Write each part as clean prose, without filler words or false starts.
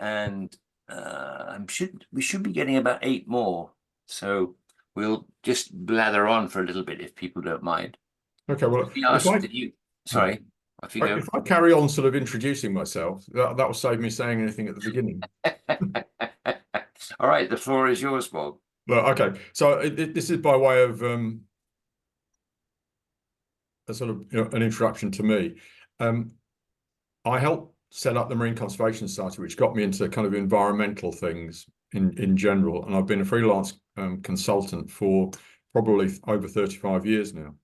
and we should be getting about 8 more. So we'll just blather on for a little bit if people don't mind. Okay, well, Sorry, off you go. if I carry on sort of introducing myself, that will save me saying anything at the beginning. All right, the floor is yours, Bob. Well, okay, so this is by way of a sort of an introduction to me. I helped set up the Marine Conservation Society, which got me into kind of environmental things in general, and I've been a freelance consultant for probably over 35 years now.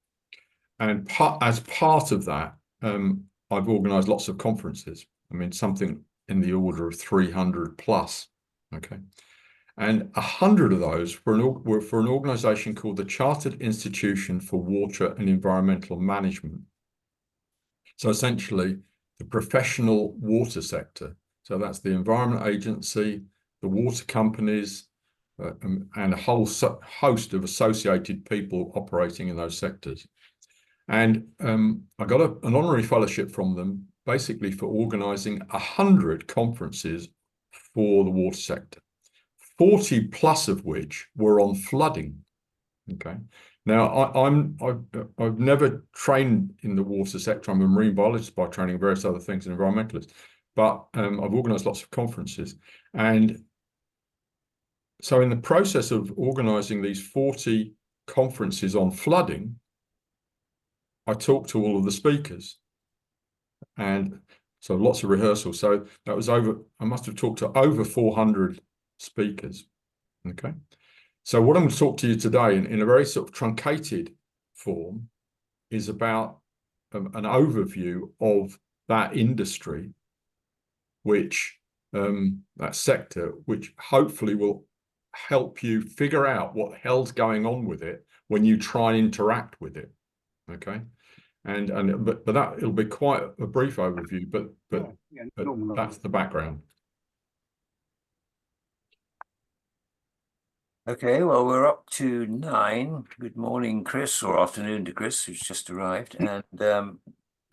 And as part of that, I've organised lots of conferences. I mean, something in the order of 300 plus. Okay. And 100 of those were for an organisation called the Chartered Institution for Water and Environmental Management. So essentially, the professional water sector. So that's the Environment Agency, the water companies, and a whole host of associated people operating in those sectors. And I got an honorary fellowship from them, basically for organising 100 conferences for the water sector, 40 plus of which were on flooding. Okay. Now, I've never trained in the water sector. I'm a marine biologist by training, various other things, and environmentalist. But I've organised lots of conferences. And so in the process of organising these 40 conferences on flooding, I talked to all of the speakers. And so lots of rehearsals. So that was I must have talked to over 400 speakers. Okay. So what I'm going to talk to you today in a very sort of truncated form is about an overview of that industry, which that sector, which hopefully will help you figure out what the hell's going on with it when you try and interact with it. Okay. But that it'll be quite a brief overview, but that's the background. Okay, well, we're up to 9. Good morning, Chris, or afternoon to Chris, who's just arrived. And there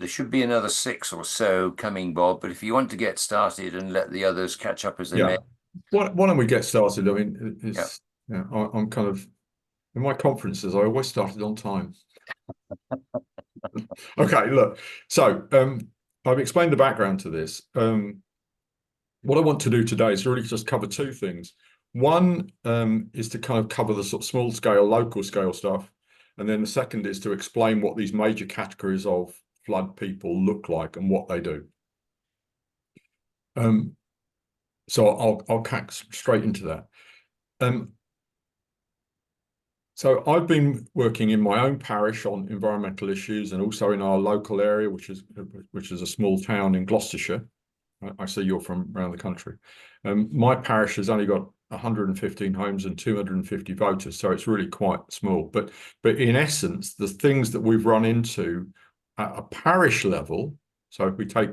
should be another 6 or so coming, Bob. But if you want to get started and let the others catch up as they may. Why don't we get started? I mean, I'm kind of, in my conferences, I always started on time. Okay, look. So I've explained the background to this. What I want to do today is really just cover 2 things. One is to kind of cover the sort of small scale, local scale stuff. And then the second is to explain what these major categories of flood people look like and what they do. So I'll cut straight into that. So I've been working in my own parish on environmental issues and also in our local area, which is a small town in Gloucestershire. I see you're from around the country. My parish has only got 115 homes and 250 voters, so it's really quite small. But in essence, the things that we've run into at a parish level, so if we take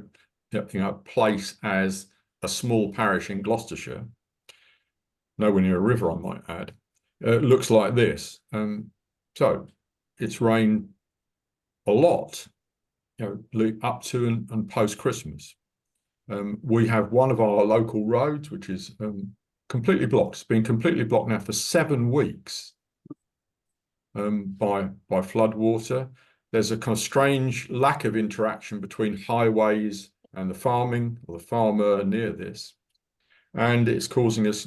place as a small parish in Gloucestershire, nowhere near a river, I might add, looks like this. So it's rained a lot, up to and post Christmas. We have one of our local roads, which is completely blocked. It's been completely blocked now for 7 weeks by flood water. There's a kind of strange lack of interaction between highways and the farming or the farmer near this. And it's causing us,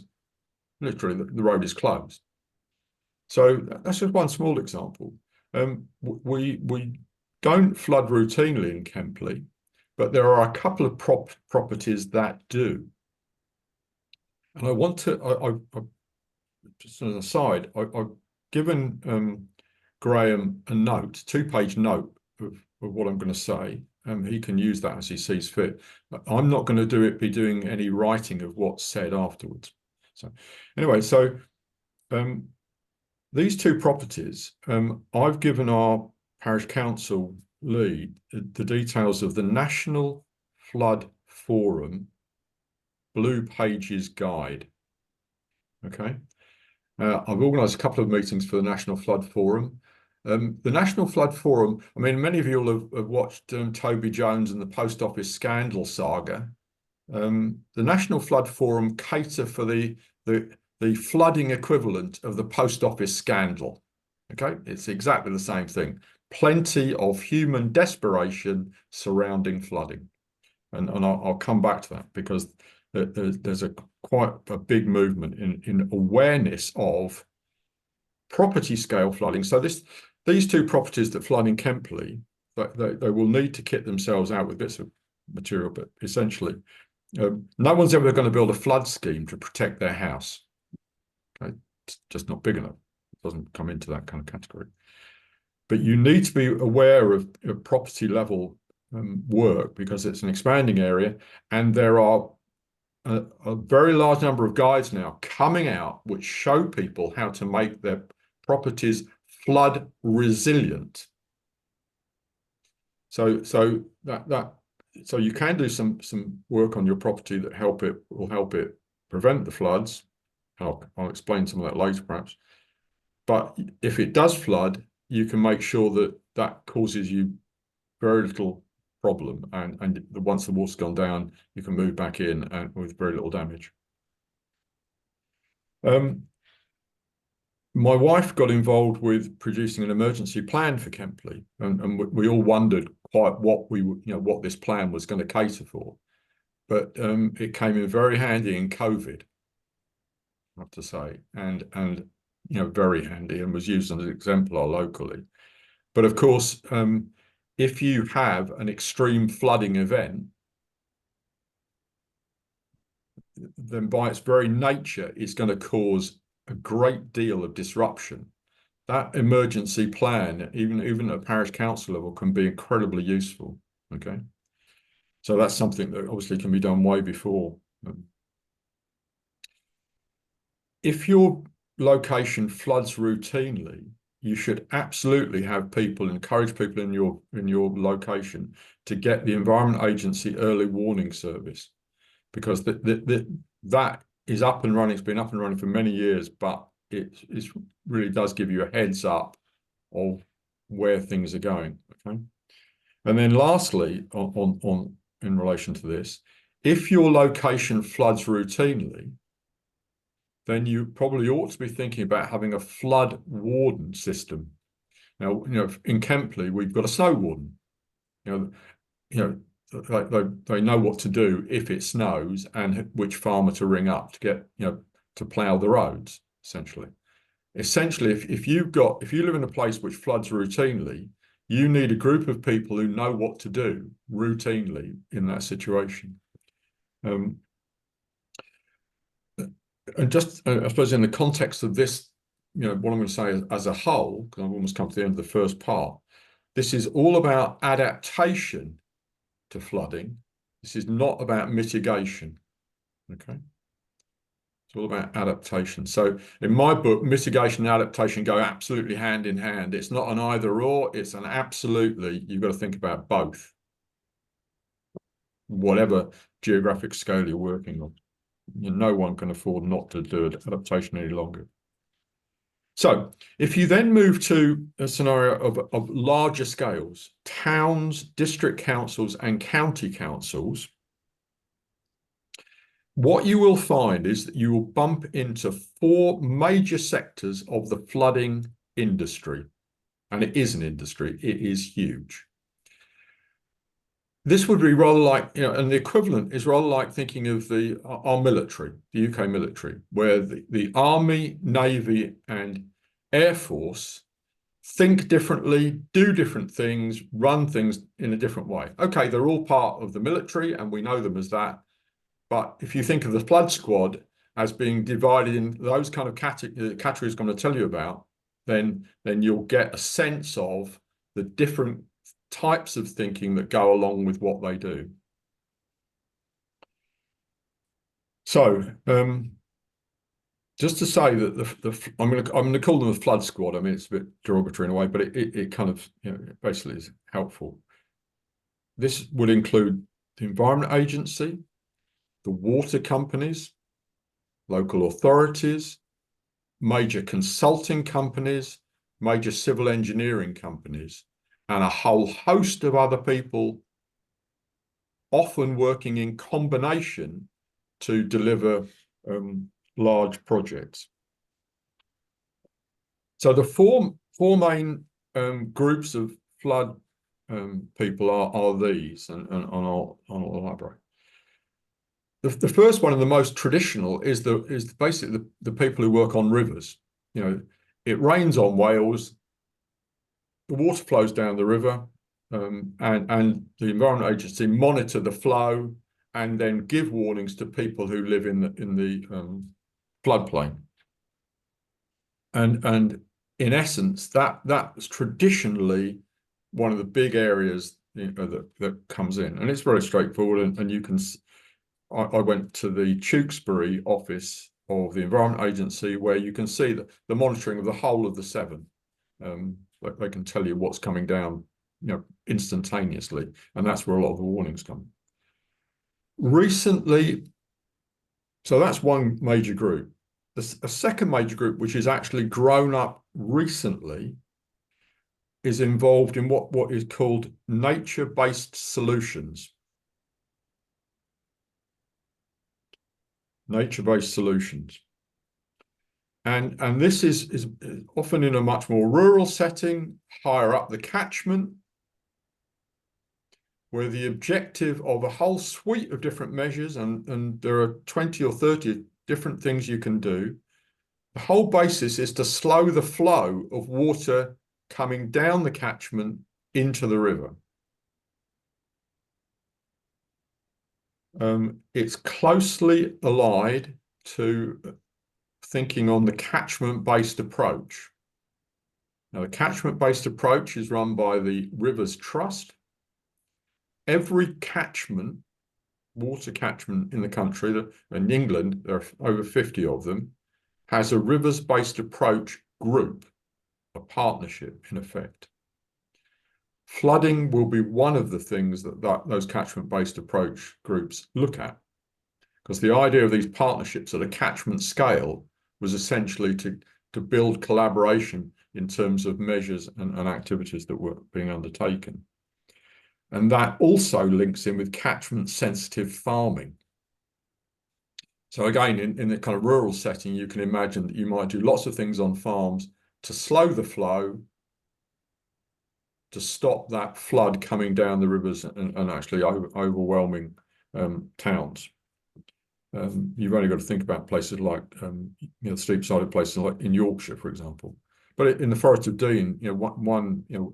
literally, the road is closed. So that's just one small example. We don't flood routinely in Kempley, but there are a couple of properties that do. And I want to, just as an aside, I've given Graham a note, 2-page note of what I'm going to say. He can use that as he sees fit. I'm not going to be doing any writing of what's said afterwards. So anyway, so these 2 properties, I've given our parish council lead the details of the National Flood Forum Blue Pages Guide. Okay. I've organised a couple of meetings for the National Flood Forum. The National Flood Forum, I mean, many of you will have watched Toby Jones and the Post Office scandal saga. The National Flood Forum cater for the flooding equivalent of the post office scandal. Okay, it's exactly the same thing. Plenty of human desperation surrounding flooding. And I'll come back to that because there's quite a big movement in awareness of property scale flooding. So these two properties that flood in Kempley, they will need to kit themselves out with bits of material, but essentially, no one's ever going to build a flood scheme to protect their house. Okay? It's just not big enough. It doesn't come into that kind of category. But you need to be aware of property level work because it's an expanding area, and there are a very large number of guides now coming out which show people how to make their properties flood resilient. So you can do some work on your property that will help it prevent the floods. I'll explain some of that later, perhaps. But if it does flood, you can make sure that that causes you very little problem, and once the water's gone down, you can move back in and with very little damage. My wife got involved with producing an emergency plan for Kempley, and we all wondered quite what this plan was going to cater for. But it came in very handy in COVID, I have to say, and very handy, and was used as an exemplar locally. But of course, if you have an extreme flooding event, then by its very nature, it's going to cause a great deal of disruption. That emergency plan, even at parish council level, can be incredibly useful. Okay, so that's something that obviously can be done way before. If your location floods routinely, you should absolutely encourage people in your location to get the Environment Agency early warning service, because that is up and running. It's been up and running for many years, but it really does give you a heads up of where things are going. Okay, and then lastly, in relation to this, if your location floods routinely, then you probably ought to be thinking about having a flood warden system. Now, in Kempley, we've got a snow warden. They know what to do if it snows and which farmer to ring up to get, to plough the roads, essentially. If you live in a place which floods routinely, you need a group of people who know what to do routinely in that situation. And just, I suppose, in the context of this, what I'm going to say as a whole, because I've almost come to the end of the first part, this is all about adaptation to flooding. This is not about mitigation. Okay. It's all about adaptation. So in my book, mitigation and adaptation go absolutely hand in hand. It's not an either or, it's an absolutely, you've got to think about both, whatever geographic scale you're working on. No one can afford not to do adaptation any longer. So if you then move to a scenario of larger scales, towns, district councils, and county councils, what you will find is that you will bump into 4 major sectors of the flooding industry. And it is an industry, it is huge. This would be rather like, and the equivalent is rather like thinking of our military, the UK military, where the Army, Navy, and Air Force think differently, do different things, run things in a different way. Okay, they're all part of the military, and we know them as that. But if you think of the flood squad as being divided in those kind of categories I'm going to tell you about, then you'll get a sense of the different types of thinking that go along with what they do. So just to say that I'm going to call them the flood squad. I mean, it's a bit derogatory in a way, but it kind of basically is helpful. This would include the Environment Agency, the water companies, local authorities, major consulting companies, major civil engineering companies, and a whole host of other people often working in combination to deliver large projects. So the four main groups of flood people are these, and I'll elaborate. The first one and the most traditional is basically the people who work on rivers. You know, it rains on Wales, the water flows down the river, and the Environment Agency monitor the flow and then give warnings to people who live in the floodplain. And in essence, that's traditionally one of the big areas, you know, that comes in, and it's very straightforward. And you can, I went to the Tewkesbury office of the Environment Agency, where you can see the monitoring of the whole of the Severn. They can tell you what's coming down, you know, instantaneously, and that's where a lot of the warnings come. Recently, so that's one major group. A second major group, which is actually grown up recently, is involved in what is called nature-based solutions. Nature-based solutions. And this is often in a much more rural setting, higher up the catchment, where the objective of a whole suite of different measures, and there are 20 or 30 different things you can do. The whole basis is to slow the flow of water coming down the catchment into the river. It's closely allied to thinking on the catchment-based approach. Now, the catchment-based approach is run by the Rivers Trust. Every catchment, water catchment in the country, in England, there are over 50 of them, has a rivers-based approach group, a partnership in effect. Flooding will be one of the things that those catchment-based approach groups look at, because the idea of these partnerships at a catchment scale was essentially to build collaboration in terms of measures and activities that were being undertaken. And that also links in with catchment-sensitive farming. So again, in the kind of rural setting, you can imagine that you might do lots of things on farms to slow the flow, to stop that flood coming down the rivers and actually overwhelming towns. You've only got to think about places like you know, steep-sided places like in Yorkshire, for example. But in the Forest of Dean, you know,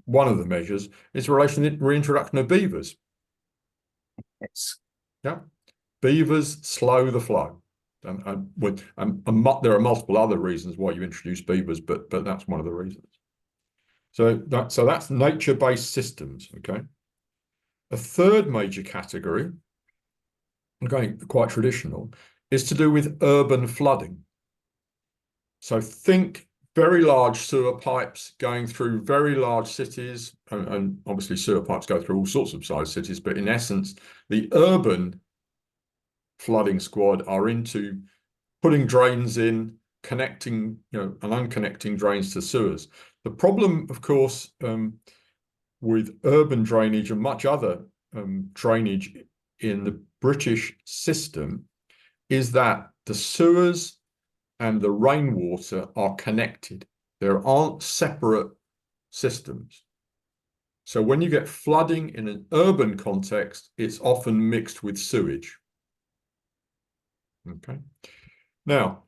one of the measures is reintroduction of beavers. Yes. Yeah, beavers slow the flow, and there are multiple other reasons why you introduce beavers, but that's one of the reasons. So that's nature-based systems. Okay. A third major category, again quite traditional, is to do with urban flooding. So think very large sewer pipes going through very large cities, and obviously sewer pipes go through all sorts of size cities, but in essence, the urban flooding squad are into putting drains in, connecting, you know, and unconnecting drains to sewers. The problem, of course, with urban drainage and much other drainage in the British system is that the sewers and the rainwater are connected. There aren't separate systems. So when you get flooding in an urban context, it's often mixed with sewage. Okay. Now,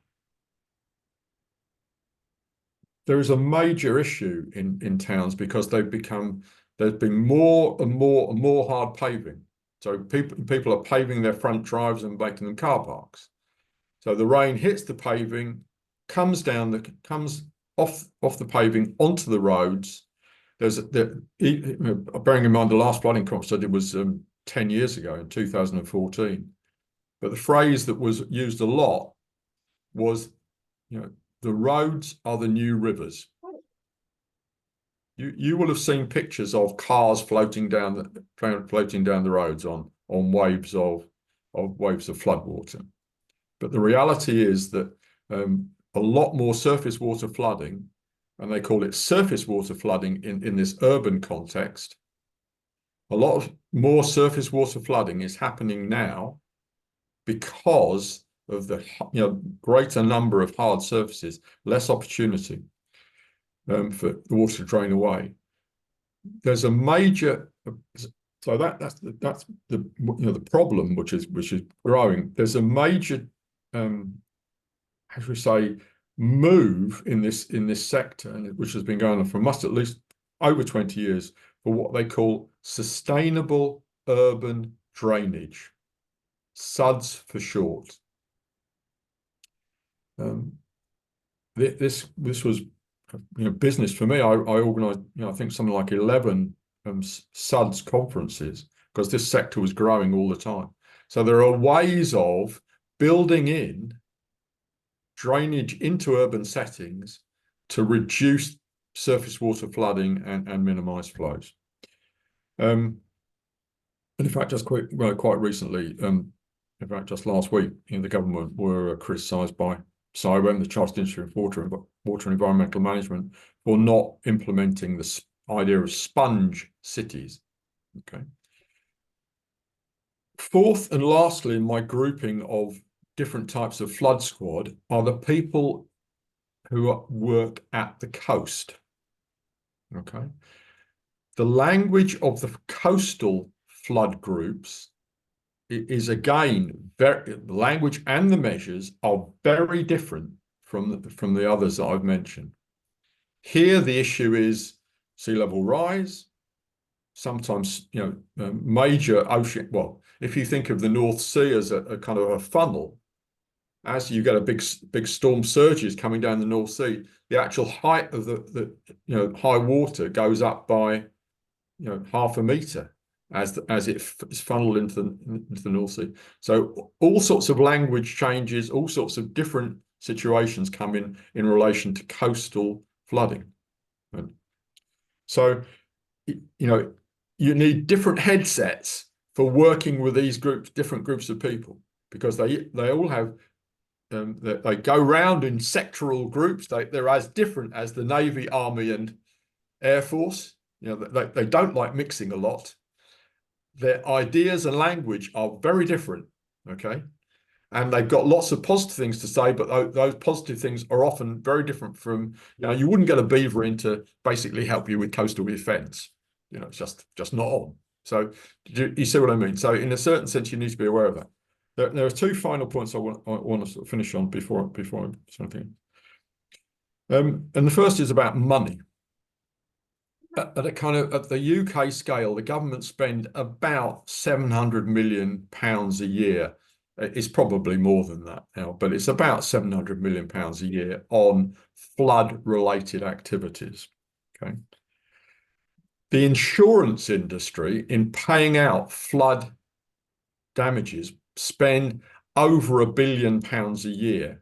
there is a major issue in towns because there's been more and more hard paving. So people are paving their front drives and making them car parks. So the rain hits the paving, comes off the paving onto the roads. Bearing in mind the last flooding conference I did was 10 years ago in 2014. But the phrase that was used a lot was, you know, the roads are the new rivers. You will have seen pictures of cars floating down the roads on waves of floodwater. But the reality is that a lot more surface water flooding, and they call it surface water flooding in this urban context, A lot of more surface water flooding is happening now because of the greater number of hard surfaces, less opportunity for the water to drain away. There's a major that's the the problem which is growing. There's a major how should we say move in this sector, and which has been going on for at least over 20 years, for what they call sustainable urban drainage, SUDS for short. This was business for me. I organised I think something like 11 SUDS conferences because this sector was growing all the time. So there are ways of building in drainage into urban settings to reduce surface water flooding and minimise flows. And in fact, just quite recently, in fact, just last week, the government were criticised by CIWEM, the Chartered Institute of Water and Environmental Management, for not implementing the idea of sponge cities. Okay. Fourth and lastly, in my grouping of different types of flood squad are the people who work at the coast. Okay. The language of the coastal flood groups is again the language and the measures are very different from the others that I've mentioned. Here, the issue is sea level rise, sometimes major ocean. Well, if you think of the North Sea as a kind of a funnel, as you get a big storm surges coming down the North Sea, the actual height of the high water goes up by half a meter as it is funneled into the North Sea. So all sorts of language changes, all sorts of different situations come in relation to coastal flooding. And so you need different headsets for working with these groups, different groups of people, because they all have they go round in sectoral groups. They're as different as the Navy, Army, and Air Force. They don't like mixing a lot. Their ideas and language are very different, okay? And they've got lots of positive things to say, but those positive things are often very different from, you wouldn't get a beaver in to basically help you with coastal defence. It's just not on. So you see what I mean? So in a certain sense, you need to be aware of that. There are two final points I want to sort of finish on before something. And the first is about money. At the UK scale, the government spend about £700 million a year. It's probably more than that now, but it's about £700 million a year on flood-related activities. Okay. The insurance industry, in paying out flood damages, spend over £1 billion a year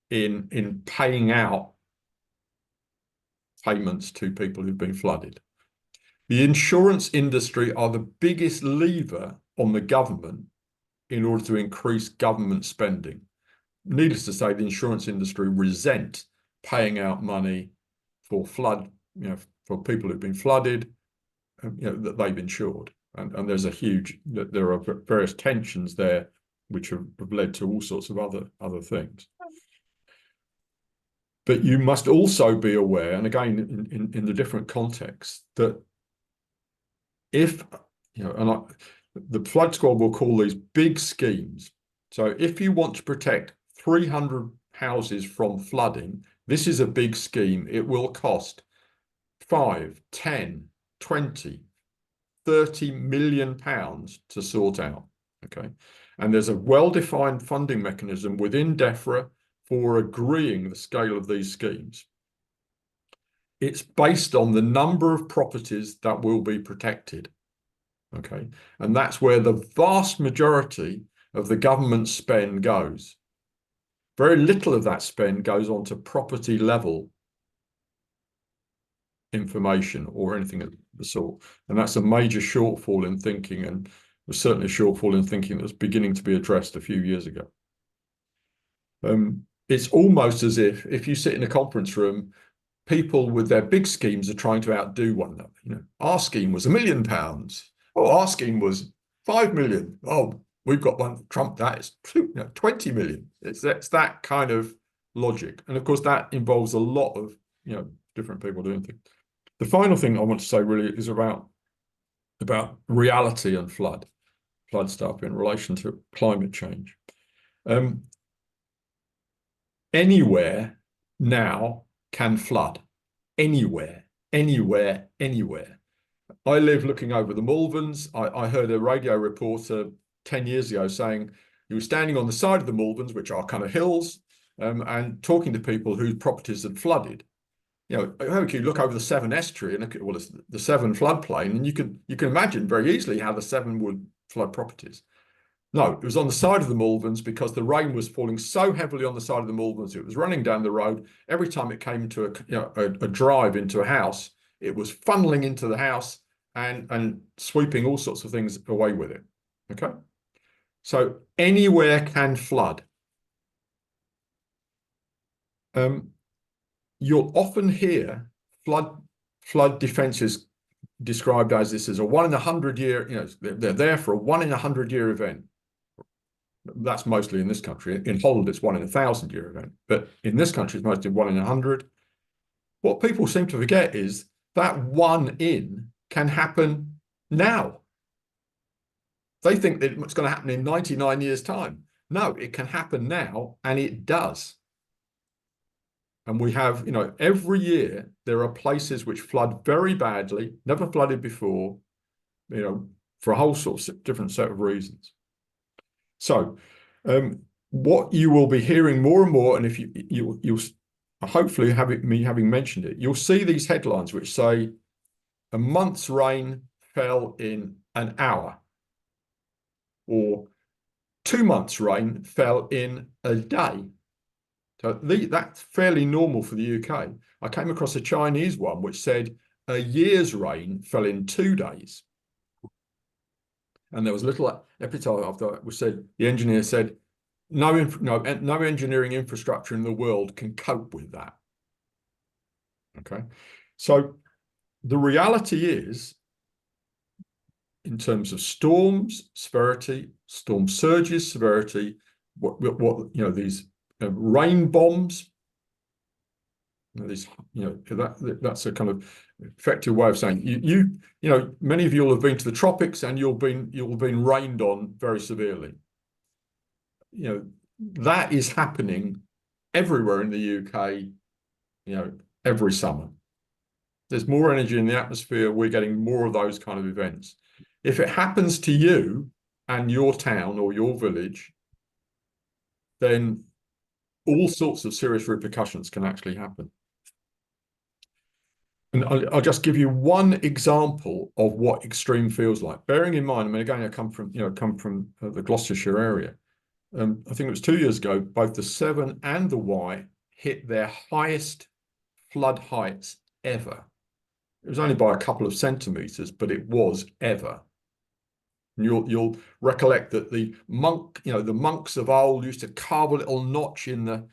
in paying out payments to people who've been flooded. The insurance industry are the biggest lever on the government in order to increase government spending. Needless to say, the insurance industry resent paying out money for flood, for people who've been flooded, that they've insured. And there's there are various tensions there which have led to all sorts of other things. But you must also be aware, and again, in the different contexts, that if, the flood squad will call these big schemes. So if you want to protect 300 houses from flooding, this is a big scheme. It will cost 5, 10, 20, 30 million pounds to sort out. Okay. And there's a well-defined funding mechanism within DEFRA for agreeing the scale of these schemes. It's based on the number of properties that will be protected. Okay. And that's where the vast majority of the government spend goes. Very little of that spend goes on to property level information or anything of the sort. And that's a major shortfall in thinking, and was certainly a shortfall in thinking that was beginning to be addressed a few years ago. It's almost as if you sit in a conference room, people with their big schemes are trying to outdo one another. Our scheme was £1 million. Oh, our scheme was 5 million. Oh, we've got one. Trump, that is 20 million. It's that kind of logic. And of course, that involves a lot of, different people doing things. The final thing I want to say really is about reality and flood stuff in relation to climate change. Anywhere now can flood. Anywhere. I live looking over the Malverns. I heard a radio reporter 10 years ago saying he was standing on the side of the Malverns, which are kind of hills, and talking to people whose properties had flooded. You look over the Severn estuary and look at the Severn floodplain, and you can imagine very easily how the Severn would flood properties. No, it was on the side of the Malverns because the rain was falling so heavily on the side of the Malverns. It was running down the road. Every time it came to a drive into a house, it was funneling into the house and sweeping all sorts of things away with it. Okay, so anywhere can flood. You'll often hear flood defences described as this as a 1 in 100 year. They're there for a 1 in 100 year event. That's mostly in this country. In Holland, it's 1 in 1,000 year event, but in this country, it's mostly 1 in 100. What people seem to forget is that 1 in can happen now. They think that it's going to happen in 99 years' time. No, it can happen now, and it does. And we have, every year there are places which flood very badly, never flooded before, for a whole sort of different set of reasons. So, what you will be hearing more and more, and if you'll hopefully me having mentioned it, you'll see these headlines which say a month's rain fell in an hour, or 2 months' rain fell in a day. So that's fairly normal for the UK. I came across a Chinese one which said a year's rain fell in 2 days. And there was a little epitaph after it, which said, the engineer said, no engineering infrastructure in the world can cope with that. Okay. So the reality is, in terms of storms, severity, storm surges, severity, these rain bombs, that's a kind of effective way of saying many of you will have been to the tropics and you'll have been rained on very severely. That is happening everywhere in the UK, every summer. There's more energy in the atmosphere. We're getting more of those kind of events. If it happens to you and your town or your village, then all sorts of serious repercussions can actually happen. And I'll just give you one example of what extreme feels like. Bearing in mind, again, I come from the Gloucestershire area. I think it was 2 years ago, both the Severn and the Wye hit their highest flood heights ever. It was only by a couple of centimeters, but it was ever. And you'll recollect that the monks of old used to carve a little notch in the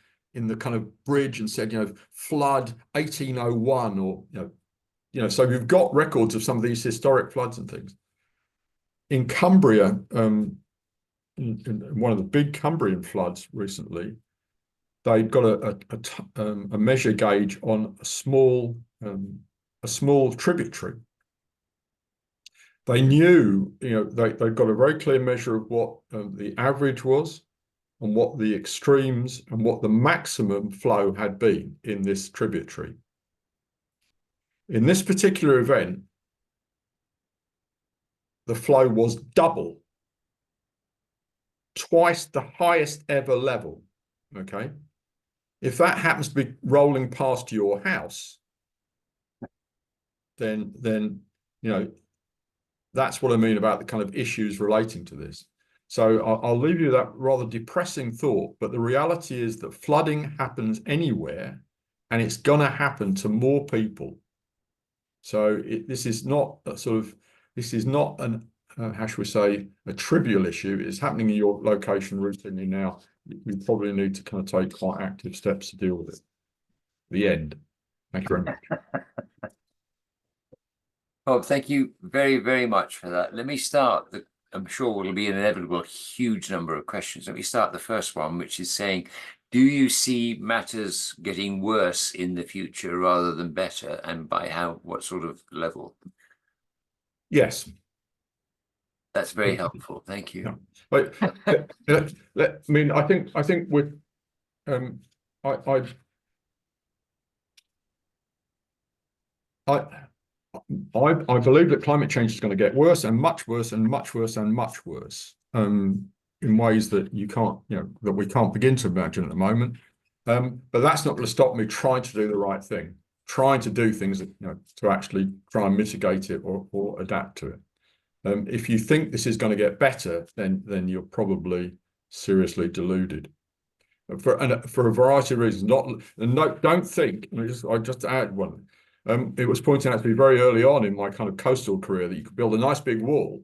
kind of bridge and said, flood 1801, or so we've got records of some of these historic floods and things. In Cumbria, in one of the big Cumbrian floods recently, they got a measure gauge on a small tributary. They knew, they got a very clear measure of what the average was and what the extremes and what the maximum flow had been in this tributary. In this particular event, the flow was double, twice the highest ever level. Okay. If that happens to be rolling past your house, then that's what I mean about the kind of issues relating to this. So I'll leave you that rather depressing thought, but the reality is that flooding happens anywhere, and it's going to happen to more people. So this is not an how should we say, a trivial issue. It's happening in your location routinely now. You probably need to kind of take quite active steps to deal with it. The end. Thank you very much. Bob, thank you very, very much for that. Let me start. I'm sure will be an inevitable huge number of questions. Let me start the first one, which is saying, do you see matters getting worse in the future rather than better, and by what sort of level? Yes. That's very helpful. Thank you. Yeah. But I mean, I think with I believe that climate change is going to get worse and much worse and much worse and much worse, in ways that that we can't begin to imagine at the moment. But that's not going to stop me trying to do the right thing, trying to do things that, to actually try and mitigate it or adapt to it. If you think this is going to get better, then you're probably seriously deluded. For a variety of reasons. Don't think. I just add one. It was pointed out to me very early on in my kind of coastal career that you could build a nice big wall,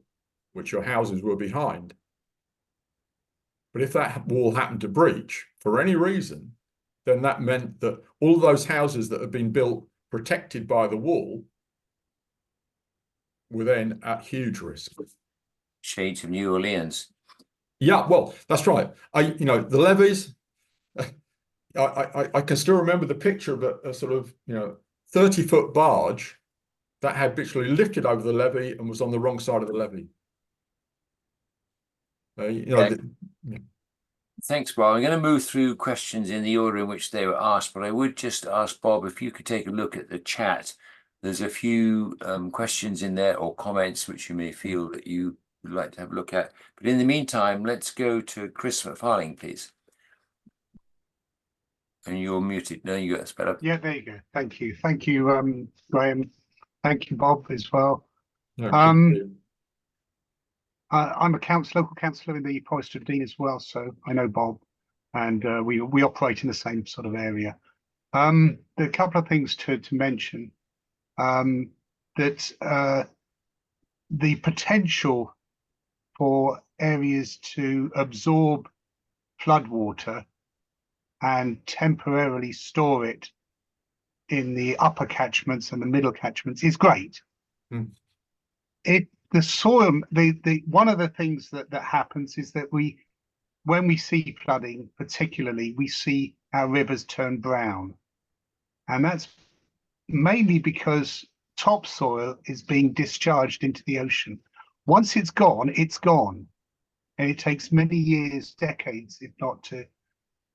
which your houses were behind. But if that wall happened to breach for any reason, then that meant that all those houses that had been built protected by the wall were then at huge risk. Shades of New Orleans. Yeah, well, that's right. The levees. I can still remember the picture of a sort of 30-foot barge that had literally lifted over the levee and was on the wrong side of the levee. Thanks, Bob. I'm going to move through questions in the order in which they were asked, but I would just ask Bob if you could take a look at the chat. There's a few questions in there or comments which you may feel that you would like to have a look at. But in the meantime, let's go to Chris McFarling, please. And you're muted. No, you got sped up. Yeah, there you go. Thank you. Thank you, Graham. Thank you, Bob, as well. I'm a local councillor in the Forest of Dean as well, so I know Bob, and we operate in the same sort of area. There are a couple of things to mention. That the potential for areas to absorb floodwater and temporarily store it in the upper catchments and the middle catchments is great. The soil, one of the things that happens is that when we see flooding, particularly, we see our rivers turn brown, and that's mainly because topsoil is being discharged into the ocean. Once it's gone, and it takes many years, decades, if not, to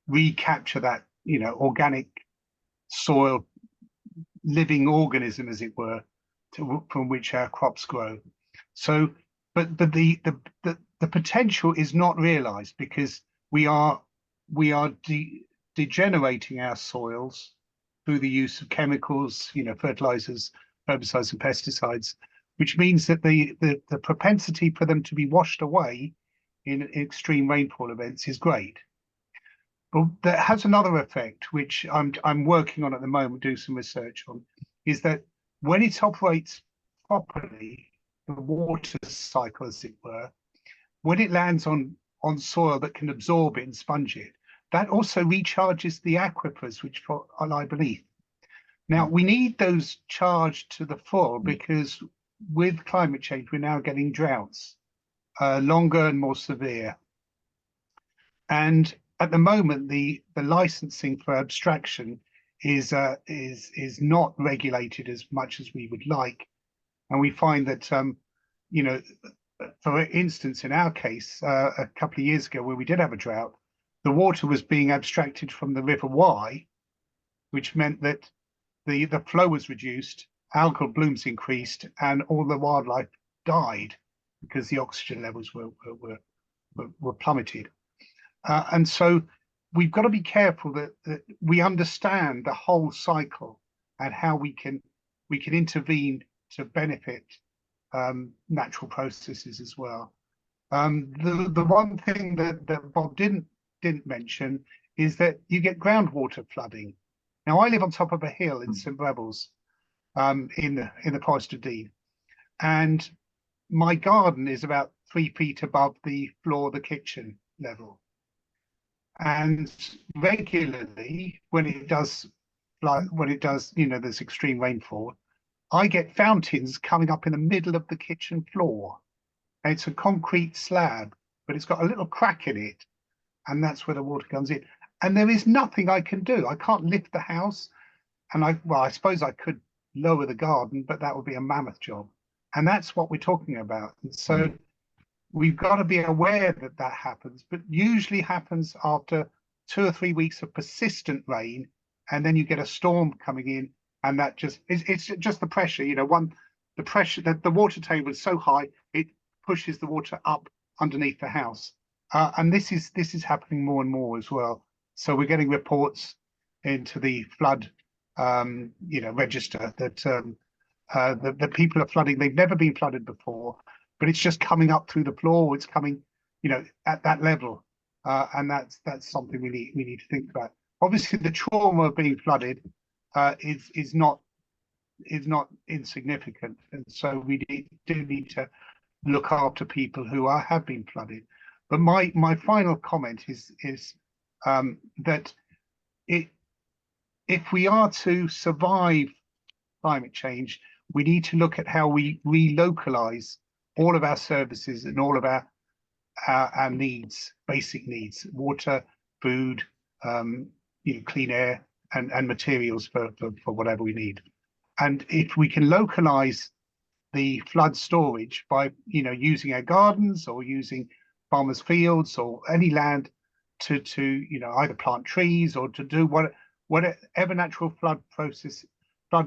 recapture that organic soil, living organism, as it were, from which our crops grow. So, but the potential is not realized because we are degenerating our soils through the use of chemicals, fertilizers, herbicides, and pesticides, which means that the propensity for them to be washed away in extreme rainfall events is great. But that has another effect, which I'm working on at the moment, do some research on, is that when it operates properly, the water cycle, as it were, when it lands on soil that can absorb it and sponge it, that also recharges the aquifers which lie beneath. Now, we need those charged to the full because with climate change, we're now getting droughts, longer and more severe. And at the moment, the licensing for abstraction is not regulated as much as we would like, and we find that for instance, in our case, a couple of years ago, where we did have a drought, the water was being abstracted from the River Wye, which meant that the flow was reduced, algal blooms increased, and all the wildlife died because the oxygen levels were plummeted. And so we've got to be careful that we understand the whole cycle and how we can intervene to benefit natural processes as well. The one thing that Bob didn't mention is that you get groundwater flooding. Now, I live on top of a hill in St Rebels, in the Forest of Dean, and my garden is about 3 feet above the floor of the kitchen level. And regularly, when it does, there's extreme rainfall, I get fountains coming up in the middle of the kitchen floor. And it's a concrete slab, but it's got a little crack in it, and that's where the water comes in. And there is nothing I can do. I can't lift the house, and I suppose I could lower the garden, but that would be a mammoth job. And that's what we're talking about. And so we've got to be aware that that happens, but usually happens after 2 or 3 weeks of persistent rain, and then you get a storm coming in, and that just it's just the pressure. The pressure that the water table is so high it pushes the water up underneath the house, and this is happening more and more as well. So we're getting reports into the flood register that the people are flooding. They've never been flooded before, but it's just coming up through the floor. It's coming, at that level, and that's something we need to think about. Obviously, the trauma of being flooded is not insignificant, and so we do need to look after people who have been flooded. But my final comment is that if we are to survive climate change, we need to look at how we relocalize all of our services and all of our needs, basic needs: water, food, clean air, and materials for whatever we need. And if we can localize the flood storage by using our gardens or using farmers' fields or any land to either plant trees or to do whatever natural flood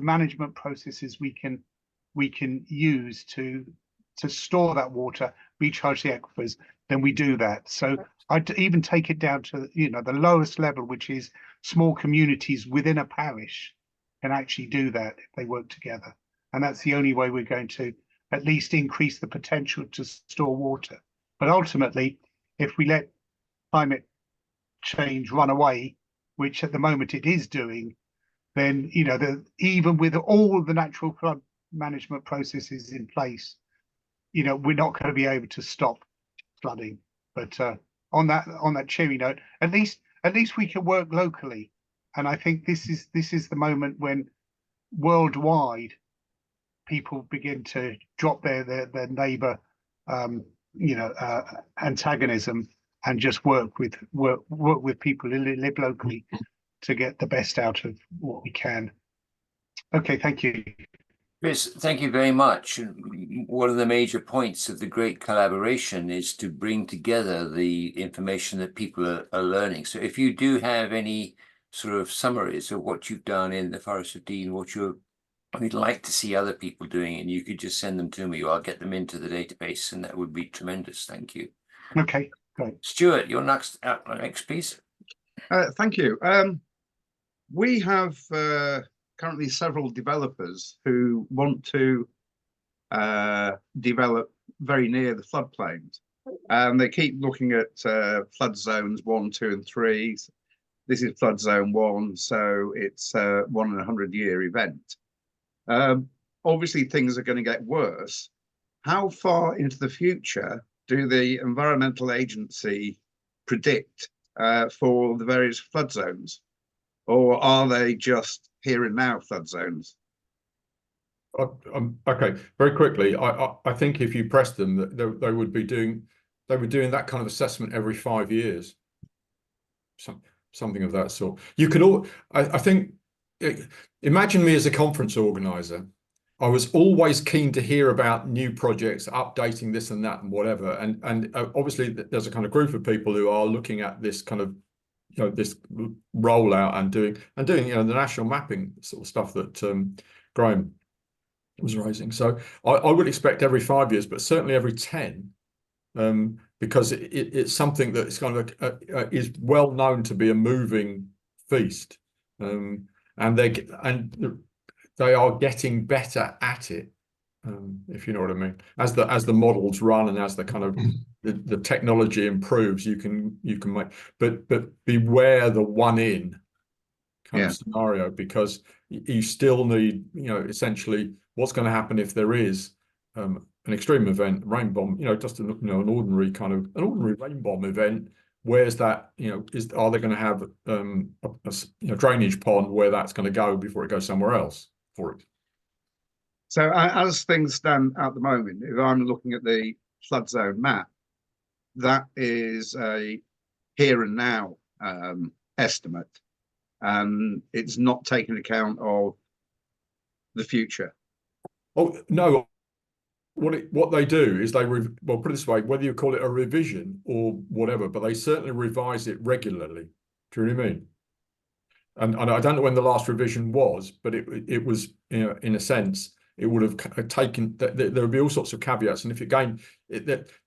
management processes we can use to store that water, recharge the aquifers, then we do that. So I'd even take it down to the lowest level, which is small communities within a parish can actually do that if they work together. And that's the only way we're going to at least increase the potential to store water. But ultimately, if we let climate change run away, which at the moment it is doing, then even with all the natural flood management processes in place, we're not going to be able to stop flooding. But on that cheery note, at least we can work locally, and I think this is the moment when worldwide people begin to drop their neighbor antagonism and just work with people who live locally to get the best out of what we can. Okay, thank you. Chris, thank you very much. One of the major points of the great collaboration is to bring together the information that people are learning. So if you do have any sort of summaries of what you've done in the Forest of Dean, we'd like to see other people doing, and you could just send them to me, or I'll get them into the database, and that would be tremendous. Thank you. Okay, great. Stuart, you're next, please. Thank you. We have currently several developers who want to develop very near the floodplains. They keep looking at flood zones 1, 2, and 3. This is flood zone 1, so it's a 1 in 100-year event. Obviously, things are going to get worse. How far into the future do the environmental agency predict for the various flood zones? Or are they just here and now flood zones? Okay, very quickly, I think if you press them, they would be doing that kind of assessment every 5 years, something of that sort. You could all, I think, imagine me as a conference organizer. I was always keen to hear about new projects, updating this and that and whatever. And obviously there's a kind of group of people who are looking at this kind of, this rollout and doing the national mapping sort of stuff that Graham was raising. So I would expect every 5 years, but certainly every 10, because it's something that's kind of is well known to be a moving feast, and they are getting better at it, if you know what I mean. As the models run and as the kind of the technology improves, you can make, but beware the one in kind of scenario, because you still need, essentially what's going to happen if there is an extreme event, rain bomb, just an ordinary rain bomb event. Where's that, are they going to have a drainage pond where that's going to go before it goes somewhere else for it? So as things stand at the moment, if I'm looking at the flood zone map, that is a here and now estimate, and it's not taking account of the future. Oh no, what they do is they well, put it this way, whether you call it a revision or whatever, but they certainly revise it regularly. Do you know what I mean? And I don't know when the last revision was, but it was, you know, in a sense, it would have taken that there would be all sorts of caveats. And if again,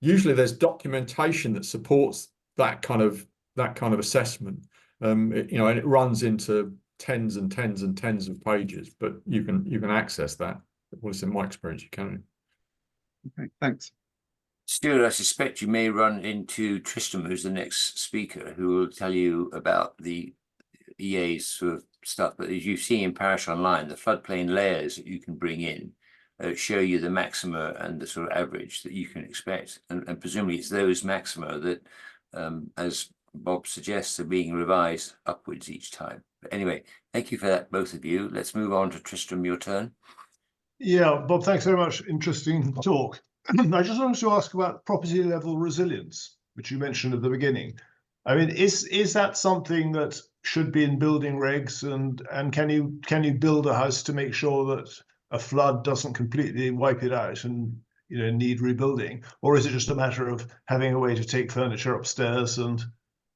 usually there's documentation that supports that kind of assessment. You know, and it runs into tens and tens and tens of pages, but you can access that. Well, it's in my experience, you can. Okay, thanks. Stuart, I suspect you may run into Tristram, who's the next speaker, who will tell you about the EA's sort of stuff. But as you see in Parish Online, the floodplain layers that you can bring in show you the maxima and the sort of average that you can expect. And presumably it's those maxima that, as Bob suggests, are being revised upwards each time. But anyway, thank you for that, both of you. Let's move on to Tristram, your turn. Yeah, Bob, thanks very much. Interesting talk. I just wanted to ask about property level resilience, which you mentioned at the beginning. I mean, is that something that should be in building regs, and can you build a house to make sure that a flood doesn't completely wipe it out and, you know, need rebuilding? Or is it just a matter of having a way to take furniture upstairs? And,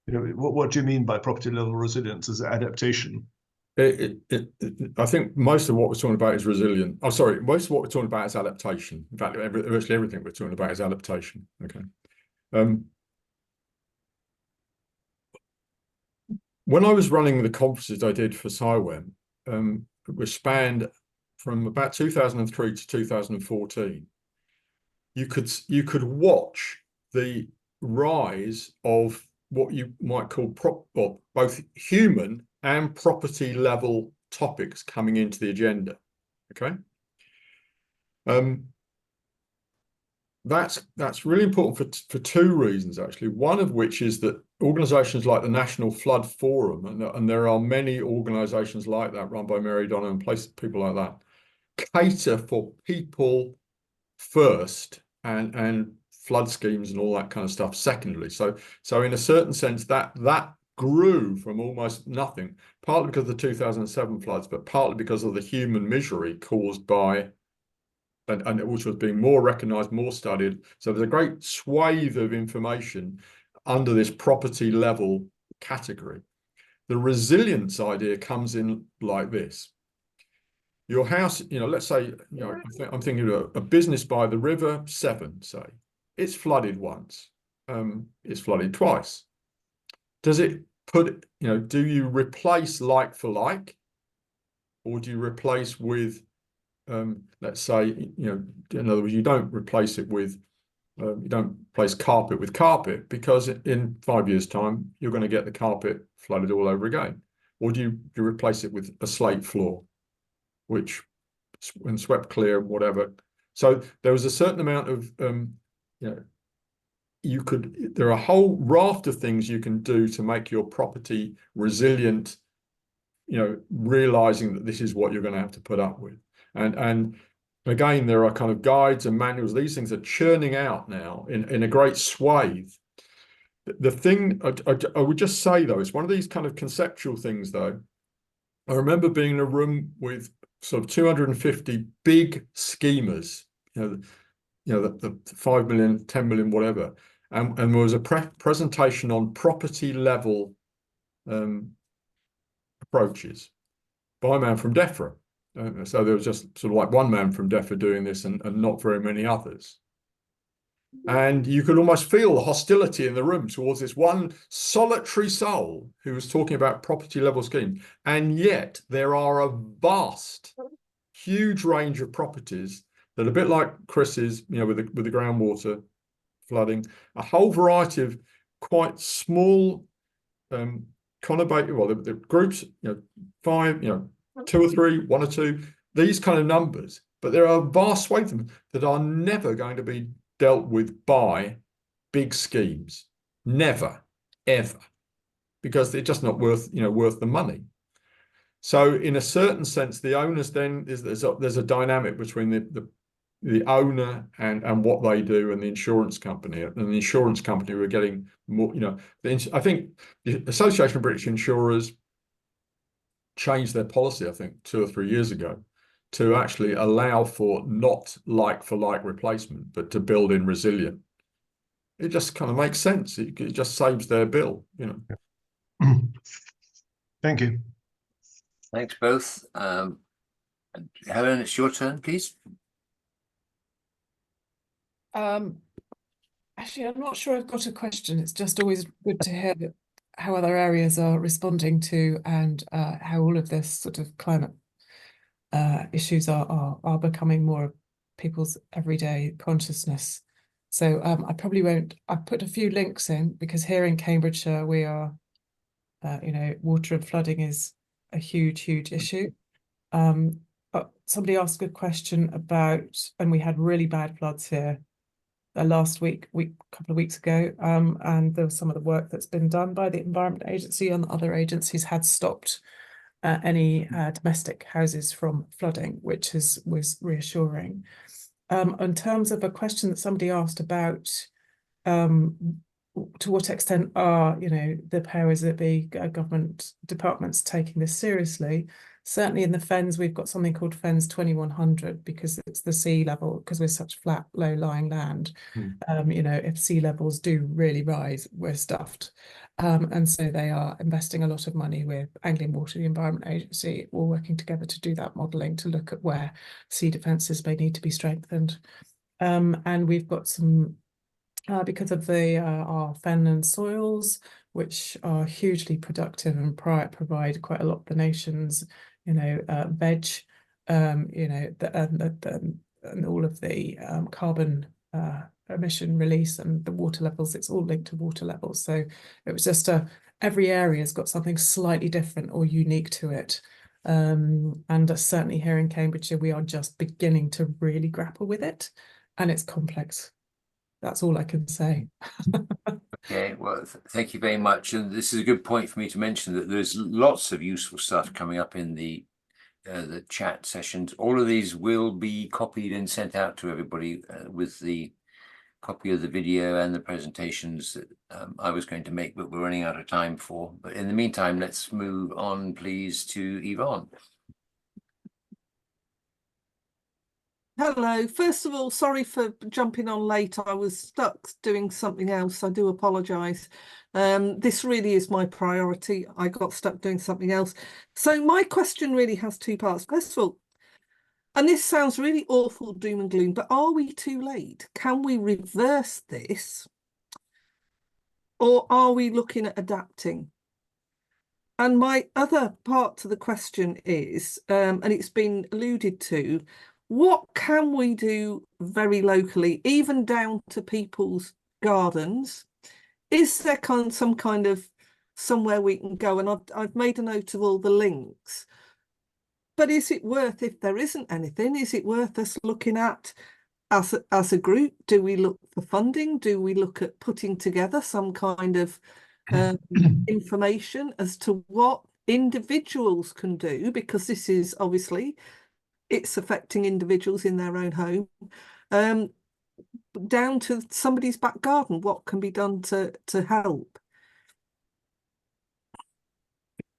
you know, what do you mean by property level resilience as adaptation? I think most of what we're talking about is resilient. Oh, sorry, most of what we're talking about is adaptation. In fact, virtually everything we're talking about is adaptation. Okay. When I was running the conferences I did for SciWem, which spanned from about 2003 to 2014, you could watch the rise of what you might call both human and property level topics coming into the agenda. Okay. That's really important for two reasons, actually. One of which is that organizations like the National Flood Forum, and there are many organizations like that run by Mary Donna and people like that, cater for people first and flood schemes and all that kind of stuff secondly. So in a certain sense, that grew from almost nothing, partly because of the 2007 floods, but partly because of the human misery caused by, and which was being more recognized, more studied. So there's a great swathe of information under this property level category. The resilience idea comes in like this. Your house, you know, let's say, you know, I'm thinking of a business by the river, Severn, say. It's flooded once. It's flooded twice. Does it put, you know, do you replace like for like? Or do you replace with, let's say, you know, in other words, you don't replace it with, you don't replace carpet with carpet, because in 5 years' time, you're going to get the carpet flooded all over again. Or do you replace it with a slate floor, which when swept clear, whatever. So there was a certain amount of, you know, there are a whole raft of things you can do to make your property resilient, you know, realizing that this is what you're going to have to put up with. And again, there are kind of guides and manuals. These things are churning out now in a great swathe. The thing I would just say, though, it's one of these kind of conceptual things, though. I remember being in a room with sort of 250 big schemers, you know, the 5 million, 10 million, whatever. And there was a presentation on property level approaches by a man from DEFRA. So there was just sort of like one man from DEFRA doing this and not very many others. And you could almost feel the hostility in the room towards this one solitary soul who was talking about property level schemes. And yet there are a vast, huge range of properties that are a bit like Chris's, you know, with the groundwater flooding, a whole variety of quite small conurbated, well, the groups, you know, 5, you know, 2 or 3, 1 or 2, these kind of numbers, but there are a vast swathe of them that are never going to be dealt with by big schemes. Never, ever. Because they're just not worth, you know, worth the money. So in a certain sense, the owners then there's a dynamic between the owner and what they do and the insurance company. And the insurance company were getting more, I think the Association of British Insurers changed their policy, I think 2 or 3 years ago, to actually allow for not like for like replacement, but to build in resilient. It just kind of makes sense. It just saves their bill, Thank you. Thanks both. Helen, it's your turn, please. Actually, I'm not sure I've got a question. It's just always good to hear how other areas are responding to and how all of this sort of climate issues are becoming more of people's everyday consciousness. So I probably won't. I put a few links in because here in Cambridgeshire we are, water and flooding is a huge issue. But somebody asked a question about, and we had really bad floods here last week, a couple of weeks ago, and there was some of the work that's been done by the Environment Agency and other agencies had stopped any domestic houses from flooding, which was reassuring. In terms of a question that somebody asked about to what extent are the powers that be government departments taking this seriously? Certainly in the Fens, we've got something called Fens 2100 because it's the sea level, because we're such flat, low-lying land. If sea levels do really rise, we're stuffed. And so they are investing a lot of money with Anglian Water, the Environment Agency, all working together to do that modelling to look at where sea defences may need to be strengthened. And we've got some, because of our fenland soils, which are hugely productive and provide quite a lot of the nation's veg, and all of the carbon emission release and the water levels, it's all linked to water levels. So it was just every area's got something slightly different or unique to it. And certainly here in Cambridgeshire, we are just beginning to really grapple with it, and it's complex. That's all I can say. Okay, well, thank you very much. And this is a good point for me to mention that there's lots of useful stuff coming up in the chat sessions. All of these will be copied and sent out to everybody with the copy of the video and the presentations that I was going to make, but we're running out of time for. But in the meantime, let's move on, please, to Yvonne. Hello. First of all, sorry for jumping on late. I was stuck doing something else. I do apologise. This really is my priority. I got stuck doing something else. So my question really has two parts. First of all, and this sounds really awful, doom and gloom, but are we too late? Can we reverse this? Or are we looking at adapting? And my other part to the question is, and it's been alluded to, what can we do very locally, even down to people's gardens? Is there some kind of somewhere we can go? And I've made a note of all the links. But is it worth, if there isn't anything, is it worth us looking at as a group? Do we look for funding? Do we look at putting together some kind of information as to what individuals can do? Because this is obviously, it's affecting individuals in their own home, down to somebody's back garden. What can be done to help?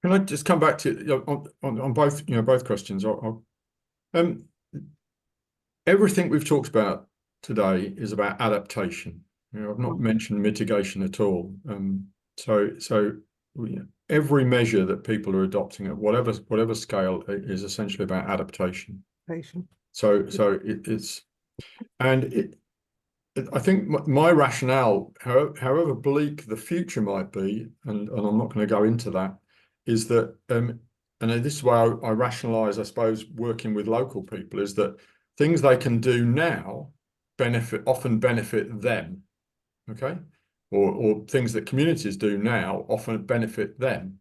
Can I just come back to on both both questions? Everything we've talked about today is about adaptation. I've not mentioned mitigation at all. Every measure that people are adopting at whatever scale is essentially about adaptation. I think my rationale, however bleak the future might be, and I'm not going to go into that, is that, and this is why I rationalise, I suppose, working with local people, is that things they can do now often benefit them, okay? Or things that communities do now often benefit them.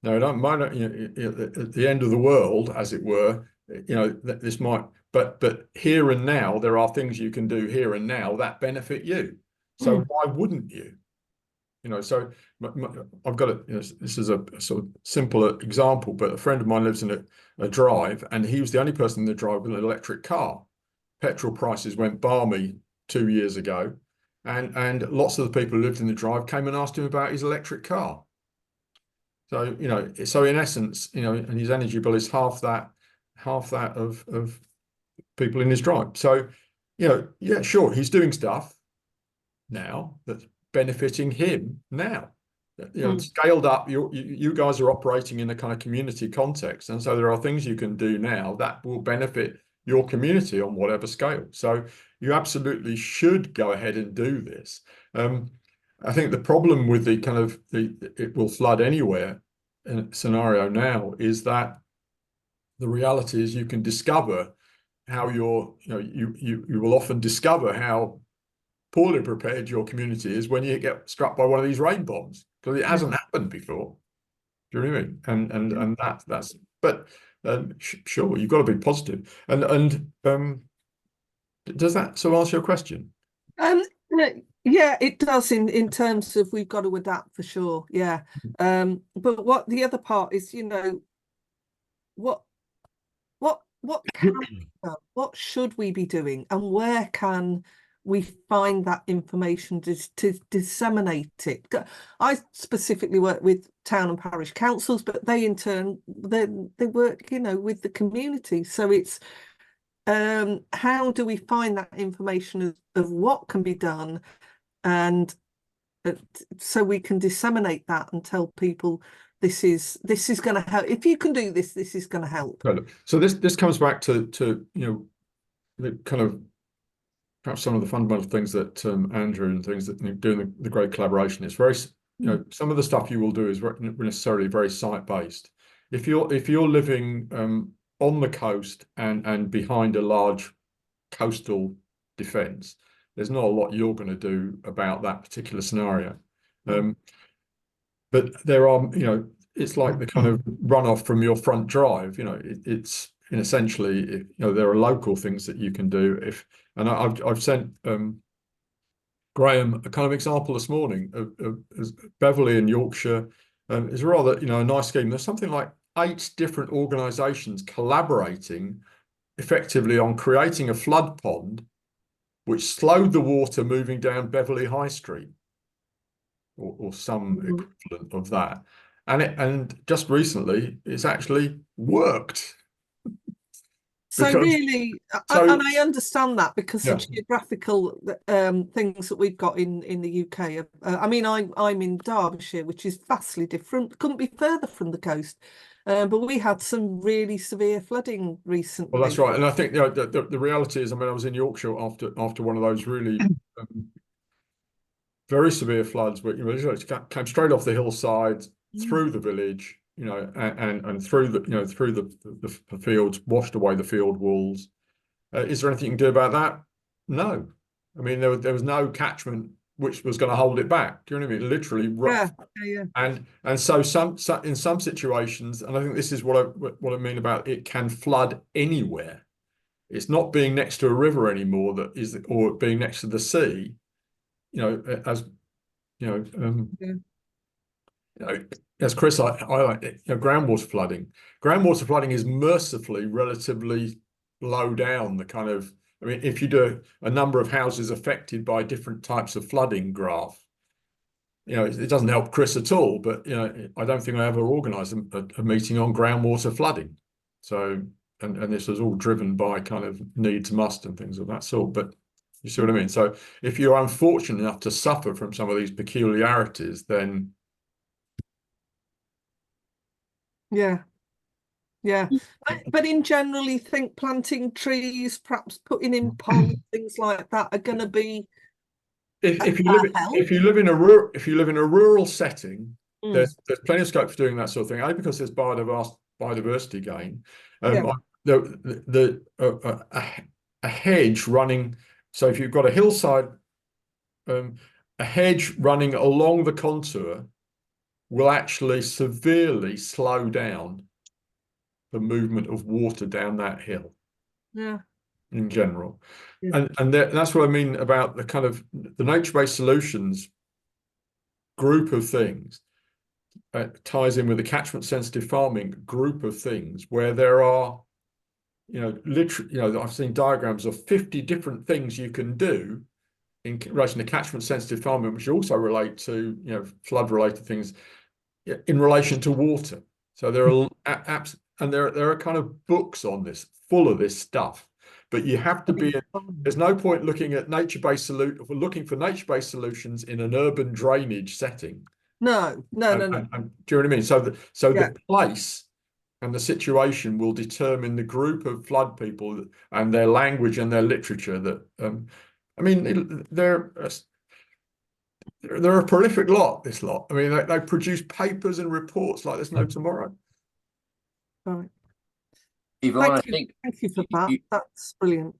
Now, at the end of the world, as it were, this might, but here and now, there are things you can do here and now that benefit you. So why wouldn't you? So I've got this is a sort of simple example, but a friend of mine lives in a drive, and he was the only person in the drive with an electric car. Petrol prices went balmy 2 years ago, and lots of the people who lived in the drive came and asked him about his electric car. So, so in essence, and his energy bill is half that of people in his drive. So, yeah, sure, he's doing stuff now that's benefiting him now. Scaled up, you guys are operating in a kind of community context, and so there are things you can do now that will benefit your community on whatever scale. So you absolutely should go ahead and do this. I think the problem with the kind of it will flood anywhere scenario now is that the reality is you can discover how you will often discover how poorly prepared your community is when you get struck by one of these rain bombs, because it hasn't happened before. Do you know what I mean? And that's but sure, you've got to be positive. And does that so answer your question? Yeah, it does in terms of we've got to adapt for sure. Yeah. But what the other part is, what can we do? What should we be doing, and where can we find that information to disseminate it? I specifically work with town and parish councils, but they in turn they work, with the community. So it's how do we find that information of what can be done, and so we can disseminate that and tell people this is going to help. If you can do this, this is going to help. So this comes back to the kind of perhaps some of the fundamental things that Andrew and things that doing the great collaboration. It's very some of the stuff you will do is necessarily very site-based. If you're living on the coast and behind a large coastal defence, there's not a lot you're going to do about that particular scenario. But there are, it's like the kind of runoff from your front drive. It's essentially, there are local things that you can do. And I've sent Graham a kind of example this morning of Beverley in Yorkshire. Is rather, a nice scheme. There's something like 8 different organisations collaborating effectively on creating a flood pond, which slowed the water moving down Beverley High Street, or some equivalent of that. And just recently, it's actually worked. So really, and I understand that because the geographical things that we've got in the UK. I mean, I'm in Derbyshire, which is vastly different. Couldn't be further from the coast. But we had some really severe flooding recently. Well, that's right. And I think the reality is, I mean, I was in Yorkshire after one of those really very severe floods, where it came straight off the hillside, through the village, and through the fields, washed away the field walls. Is there anything you can do about that? No. I mean, there was no catchment which was going to hold it back. Do you know what I mean? Literally rough. Yeah. And so in some situations, and I think this is what I mean about it can flood anywhere. It's not being next to a river anymore or being next to the sea. As Chris highlighted, groundwater flooding. Groundwater flooding is mercifully relatively low down the kind of. I mean, if you do a number of houses affected by different types of flooding graph, it doesn't help Chris at all. But I don't think I ever organised a meeting on groundwater flooding. So, and this was all driven by kind of needs must and things of that sort. But you see what I mean? So if you're unfortunate enough to suffer from some of these peculiarities, then yeah. But in general, you think planting trees, perhaps putting in ponds, things like that, are going to be. If you live in a rural setting, there's plenty of scope for doing that sort of thing. Because there's biodiversity gain. A hedge running. So if you've got a hillside, a hedge running along the contour will actually severely slow down the movement of water down that hill. In general. And that's what I mean about the kind of the nature-based solutions group of things ties in with the catchment sensitive farming group of things where there are, literally, I've seen diagrams of 50 different things you can do in relation to catchment sensitive farming, which also relate to, flood related things in relation to water. So there are apps, and there are kind of books on this, full of this stuff. But you have to be. There's no point looking at looking for nature-based solutions in an urban drainage setting. No. Do you know what I mean? So the place and the situation will determine the group of flood people and their language and their literature. That they're a prolific lot. This lot. I mean, they produce papers and reports like there's no tomorrow. Right. Yvonne, Thank you for that. That's brilliant.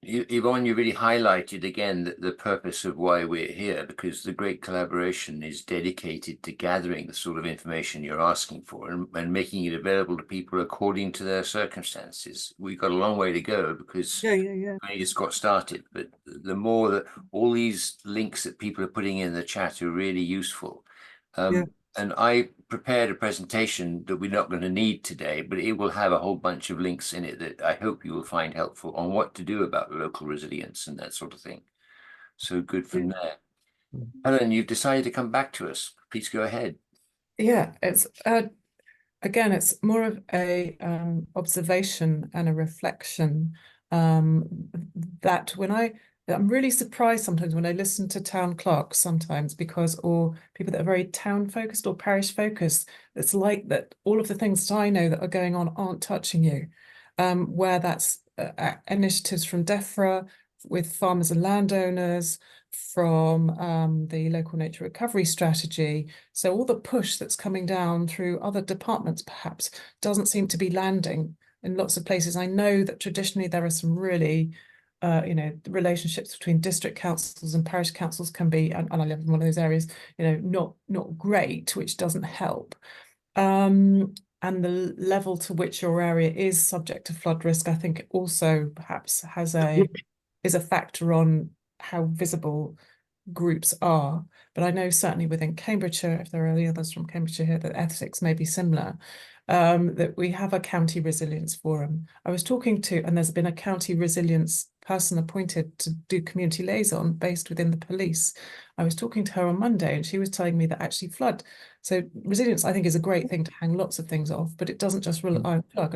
Yvonne, you really highlighted again the purpose of why we're here, because the great collaboration is dedicated to gathering the sort of information you're asking for and making it available to people according to their circumstances. We've got a long way to go because we just got started, but the more that all these links that people are putting in the chat are really useful. And I prepared a presentation that we're not going to need today, but it will have a whole bunch of links in it that I hope you will find helpful on what to do about local resilience and that sort of thing. So good from there. Helen, you've decided to come back to us. Please go ahead. Yeah, it's again, it's more of a observation and a reflection that I'm really surprised sometimes when I listen to town clerks sometimes or people that are very town focused or parish focused. It's like that all of the things that I know that are going on aren't touching you, where that's initiatives from DEFRA with farmers and landowners, from the local nature recovery strategy. So all the push that's coming down through other departments perhaps doesn't seem to be landing in lots of places. I know that traditionally there are some really the relationships between district councils and parish councils can be, and I live in one of those areas, not great, which doesn't help. And the level to which your area is subject to flood risk, I think also perhaps is a factor on how visible groups are. But I know certainly within Cambridgeshire, if there are any others from Cambridgeshire here, that ethics may be similar. That we have a county resilience forum. I was talking to, and there's been a county resilience person appointed to do community liaison based within the police. I was talking to her on Monday and she was telling me that actually so resilience I think is a great thing to hang lots of things off, but it doesn't just rely on flood.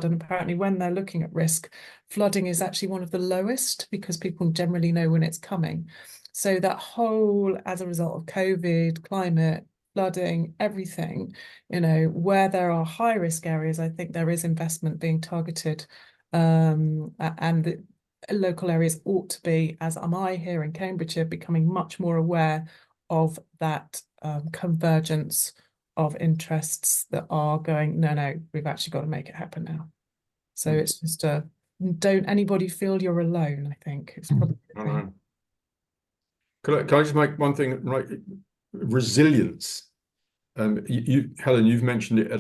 And apparently when they're looking at risk, flooding is actually one of the lowest because people generally know when it's coming. So that whole, as a result of COVID, climate, flooding, everything, where there are high risk areas, I think there is investment being targeted, and the local areas ought to be, as am I here in Cambridgeshire, becoming much more aware of that convergence of interests that are going, no, we've actually got to make it happen now. So it's just don't anybody feel you're alone, I think. It's probably Can I just make one thing right? Resilience. Helen, you've mentioned it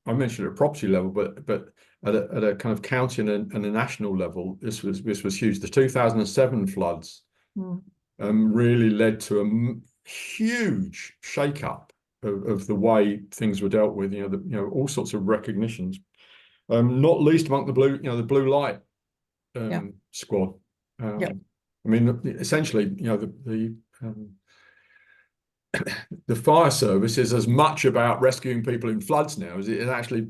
I mentioned it at a property level, but at a kind of county and a national level, this was huge. The 2007 floods really led to a huge shake-up of the way things were dealt with. All sorts of recognitions, not least among the blue light squad. I mean, essentially, the fire service is as much about rescuing people in floods now as it is actually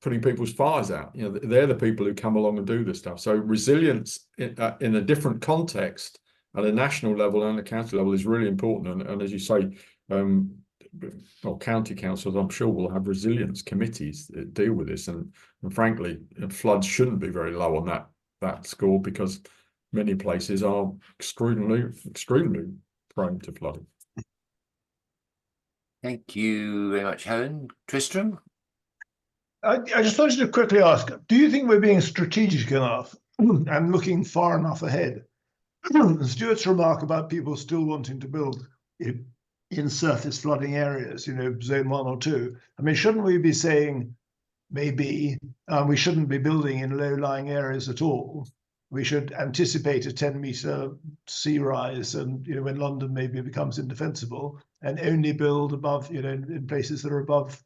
putting people's fires out. They're the people who come along and do this stuff. So resilience in a different context at a national level and a county level is really important. And as you say, county councils, I'm sure, will have resilience committees that deal with this. And frankly, floods shouldn't be very low on that score because many places are extremely prone to flooding. Thank you very much, Helen. Tristram? I just wanted to quickly ask, do you think we're being strategic enough and looking far enough ahead? Stuart's remark about people still wanting to build in surface flooding areas, zone 1 or 2. I mean, shouldn't we be saying maybe we shouldn't be building in low-lying areas at all? we should anticipate a 10-meter sea rise, and when London maybe becomes indefensible, and only build above, in places that are above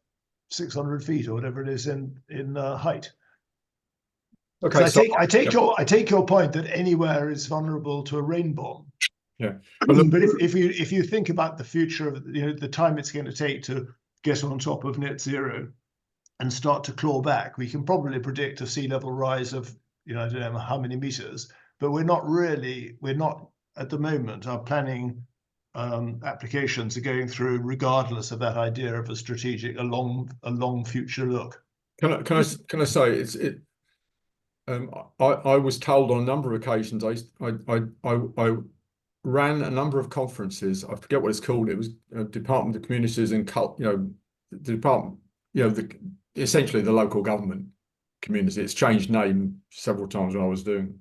600 feet or whatever it is in height. Okay, So I take your point that anywhere is vulnerable to a rain bomb. Yeah, but if you think about the future of the time it's going to take to get on top of net zero and start to claw back, we can probably predict a sea level rise of I don't know how many meters, but we're not at the moment. Our planning applications are going through regardless of that idea of a long future look. Can I say I was told on a number of occasions. I ran a number of conferences. I forget what it's called. It was Department of Communities and the department. Essentially the local government community. It's changed name several times when I was doing them.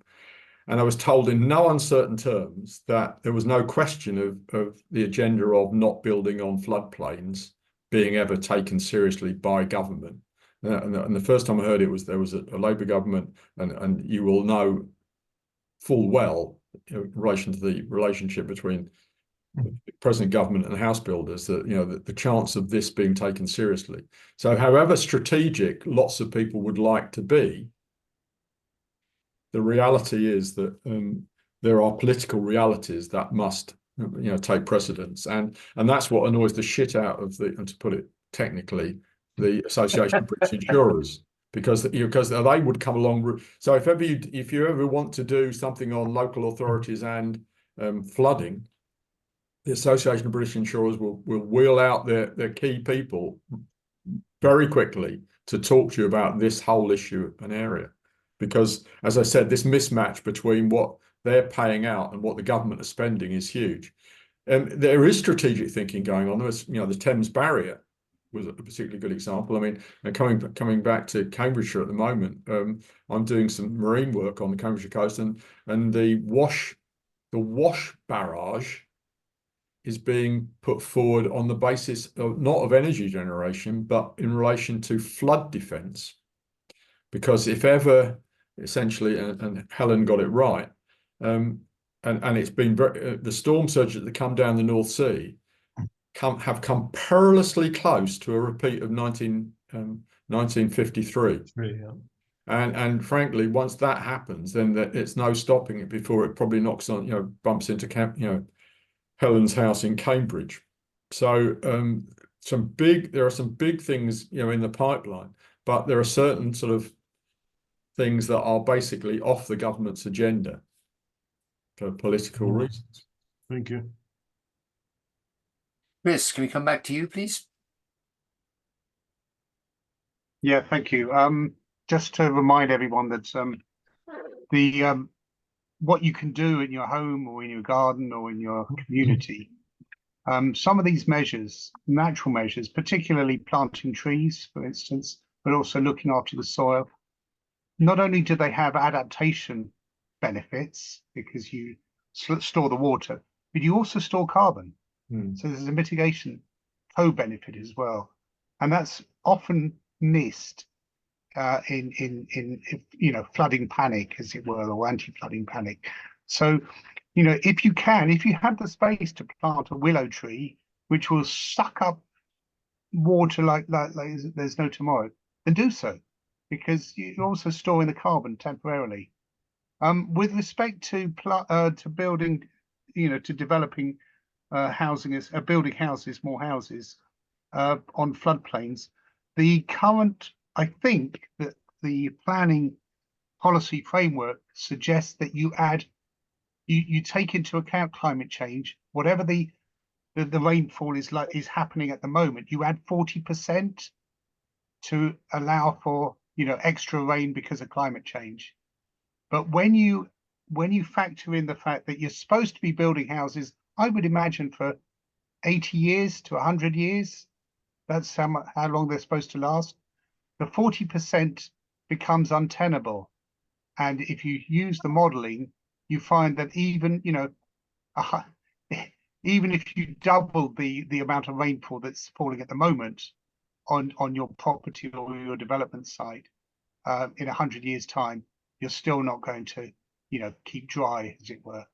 And I was told in no uncertain terms that there was no question of the agenda of not building on floodplains being ever taken seriously by government. And the first time I heard it was there was a Labour government, and you will know full well in relation to the relationship between the present government and house builders that the chance of this being taken seriously. So however strategic lots of people would like to be, the reality is that there are political realities that must take precedence, and that's what annoys the shit out of to put it technically, the Association of British Insurers, because they would come along. So if you ever want to do something on local authorities and flooding, the Association of British Insurers will wheel out their key people very quickly to talk to you about this whole issue and area. Because, as I said, this mismatch between what they're paying out and what the government is spending is huge. There is strategic thinking going on. There's, the Thames Barrier was a particularly good example. I mean, coming back to Cambridgeshire at the moment, I'm doing some marine work on the Cambridgeshire coast, and the Wash barrage is being put forward on the basis of not of energy generation, but in relation to flood defence. Because if ever, essentially, and Helen got it right, and it's been the storm surges that come down the North Sea have come perilously close to a repeat of 1953. Yeah. And frankly, once that happens, then it's no stopping it before it probably knocks on, bumps into Helen's house in Cambridge. So there are some big things, in the pipeline, but there are certain sort of things that are basically off the government's agenda for political reasons. Thank you. Chris, can we come back to you, please? Yeah, thank you. Just to remind everyone that what you can do in your home or in your garden or in your community, some of these measures, natural measures, particularly planting trees, for instance, but also looking after the soil, not only do they have adaptation benefits because you store the water, but you also store carbon. So there's a mitigation co-benefit as well, and that's often missed in flooding panic, as it were, or anti-flooding panic. So if you have the space to plant a willow tree which will suck up water like there's no tomorrow, then do so, because you're also storing the carbon temporarily. With respect to building, to developing building houses, more houses on floodplains, I think that the planning policy framework suggests that you take into account climate change, whatever the rainfall is happening at the moment, you add 40% to allow for extra rain because of climate change. But when you factor in the fact that you're supposed to be building houses, I would imagine for 80 years to 100 years, that's how long they're supposed to last, the 40% becomes untenable. And if you use the modeling, you find that even if you double the amount of rainfall that's falling at the moment on your property or your development site, in 100 years' time, you're still not going to you know, keep dry, as it were.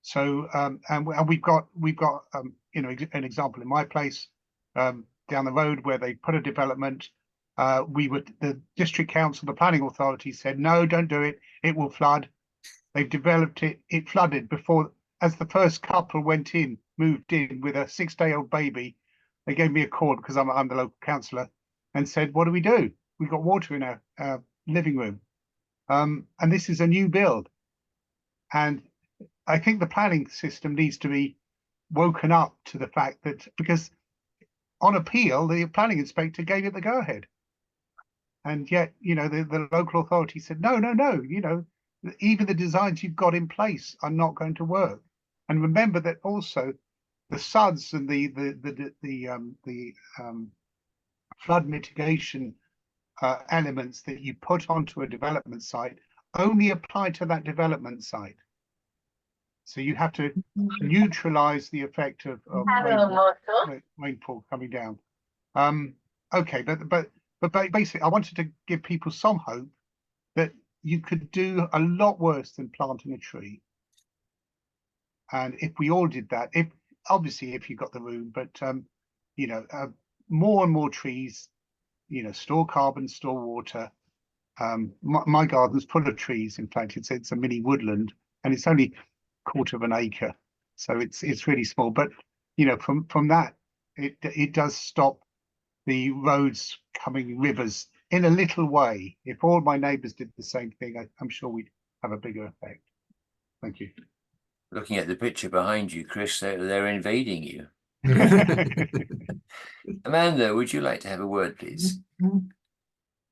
So and we've got you know, an example in my place down the road where they put a development. The district council, the planning authority said, no, don't do it. It will flood. They've developed it. It flooded before, as the first couple moved in with a 6-day-old baby. They gave me a call because I'm the local councillor and said, what do? We've got water in our living room. And this is a new build. And I think the planning system needs to be woken up to the fact that, because on appeal, the planning inspector gave it the go-ahead. And yet, you know, the local authority said, no, you know, even the designs you've got in place are not going to work. And remember that also the SUDs and the flood mitigation elements that you put onto a development site only apply to that development site. So you have to neutralize the effect of rainfall coming down. Okay, but basically, I wanted to give people some hope that you could do a lot worse than planting a tree. And if we all did that, if you got the room, but you know, more and more trees, you know, store carbon, store water. My garden's full of trees. In fact, it's a mini woodland, and it's only a quarter of an acre, so it's really small. But you know, from that, it does stop the roads coming rivers in a little way. If all my neighbours did the same thing, I'm sure we'd have a bigger effect. Thank you. Looking at the picture behind you, Chris, they're invading you. Amanda, would you like to have a word, please?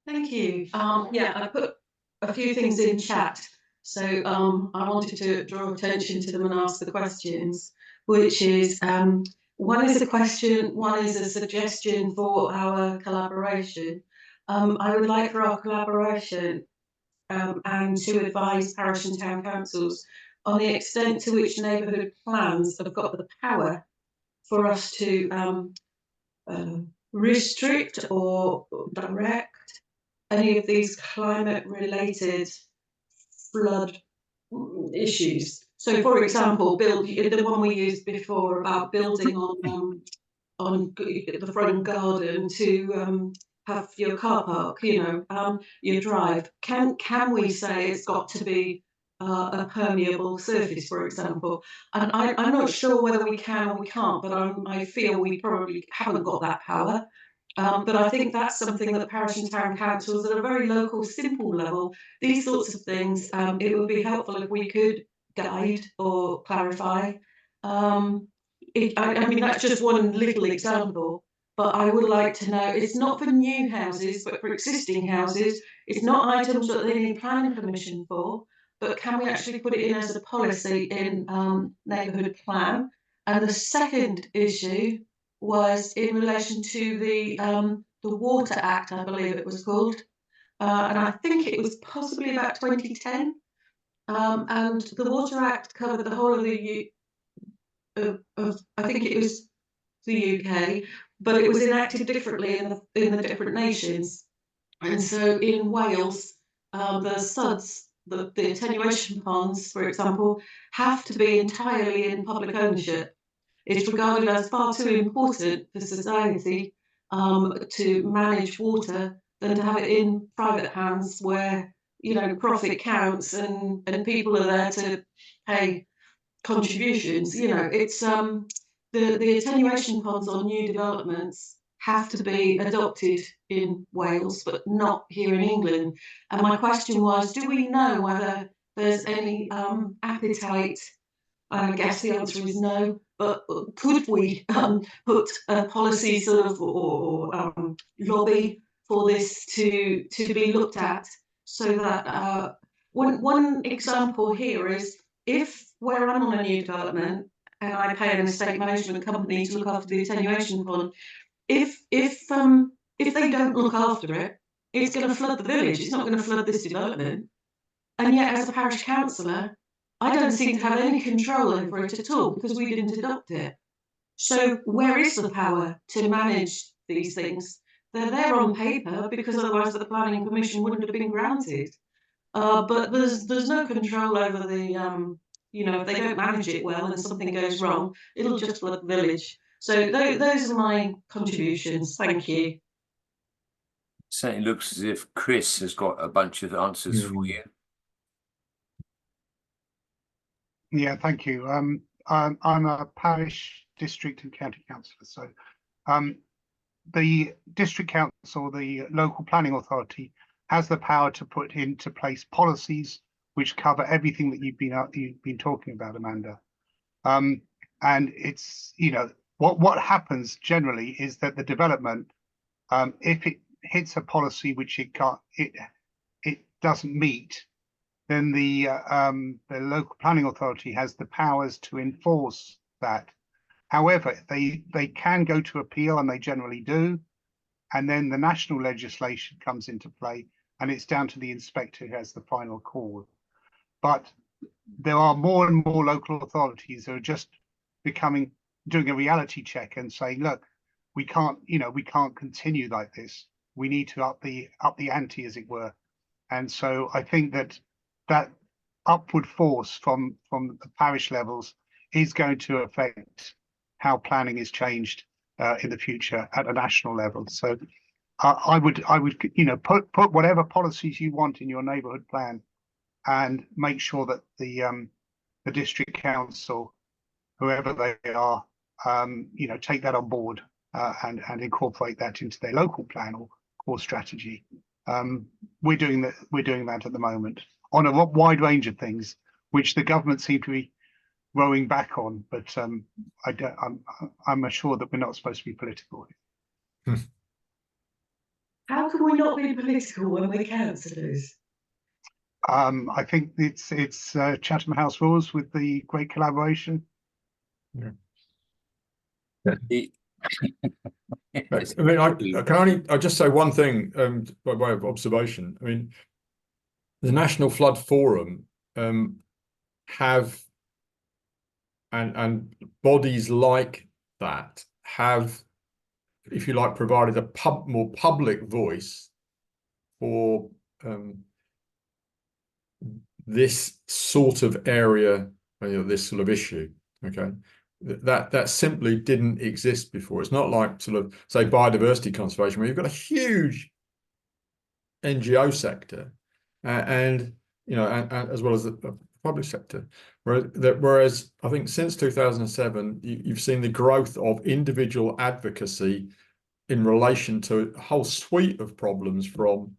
Thank you. Yeah, I put a few things in chat. So I wanted to draw attention to them and ask the questions, which is one is a question, one is a suggestion for our collaboration. I would like for our collaboration and to advise parish and town councils on the extent to which neighbourhood plans have got the power for us to restrict or direct any of these climate-related flood issues. So, for example, the one we used before about building on the front garden to have your car park, you know, your drive. Can we say it's got to be a permeable surface, for example? And I'm not sure whether we can or we can't, but I feel we probably haven't got that power. But I think that's something that parish and town councils at a very local, simple level, these sorts of things, it would be helpful if we could guide or clarify. I mean, that's just one little example, but I would like to know, it's not for new houses, but for existing houses. It's not items that they need planning permission for, but can we actually put it in as a policy in neighbourhood plan? And the second issue was in relation to the Water Act, I believe it was called, and I think it was possibly about 2010. And the Water Act covered the whole of the I think it was the UK, but it was enacted differently in the different nations. And so in Wales, the SUDs, the attenuation ponds, for example, have to be entirely in public ownership. It's regarded as far too important for society to manage water than to have it in private hands where, you know, profit counts and people are there to pay contributions. You know, it's the attenuation ponds on new developments have to be adopted in Wales, but not here in England. And my question was, do we know whether there's any appetite? And I guess the answer is no, but could we put a policy sort of or lobby for this to be looked at so that one example here is if where I'm on a new development and I pay an estate management company to look after the attenuation pond, if they don't look after it, it's going to flood the village. It's not going to flood this development. And yet, as a parish councillor, I don't seem to have any control over it at all because we didn't adopt it. So where is the power to manage these things? They're there on paper because otherwise the planning permission wouldn't have been granted. but there's no control over the if they don't manage it well and something goes wrong, it'll just flood the village. So those are my contributions. Thank you. Certainly looks as if Chris has got a bunch of answers for you. Yeah, thank you. I'm a parish, district and county councillor. So the district council, the local planning authority, has the power to put into place policies which cover everything that you've been talking about, Amanda. And it's, what happens generally is that the development, if it hits a policy which it doesn't meet, then the local planning authority has the powers to enforce that. However, they can go to appeal, and they generally do, and then the national legislation comes into play, and it's down to the inspector who has the final call. But there are more and more local authorities who are just doing a reality check and saying, look, we can't continue like this. We need to up the ante, as it were. And so I think that upward force from the parish levels is going to affect how planning is changed in the future at a national level. So I would put whatever policies you want in your neighbourhood plan, and make sure that the district council, whoever they are, take that on board and incorporate that into their local plan or strategy. We're doing that at the moment on a wide range of things, which the government seem to be rowing back on. But I'm assured that we're not supposed to be political. How can we not be political when we're councillors? I think it's Chatham House rules with the great collaboration. Yeah. The- I mean, I'll just say one thing by way of observation. I mean, the National Flood Forum have and bodies like that have, if you like, provided a more public voice for this sort of area, this sort of issue. Okay, that simply didn't exist before. It's not like sort of, say, biodiversity conservation, where you've got a huge NGO sector and as well as the public sector. Whereas I think since 2007, you've seen the growth of individual advocacy in relation to a whole suite of problems from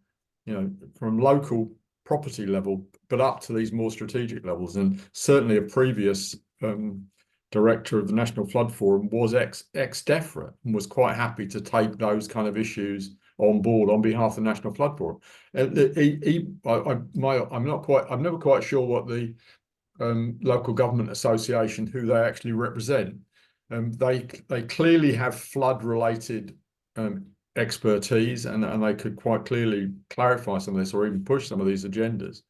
local property level, but up to these more strategic levels. And certainly a previous director of the National Flood Forum was ex-DEFRA and was quite happy to take those kind of issues on board on behalf of the National Flood Forum. I'm never quite sure what the local government association, who they actually represent. They clearly have flood-related expertise, and they could quite clearly clarify some of this or even push some of these agendas.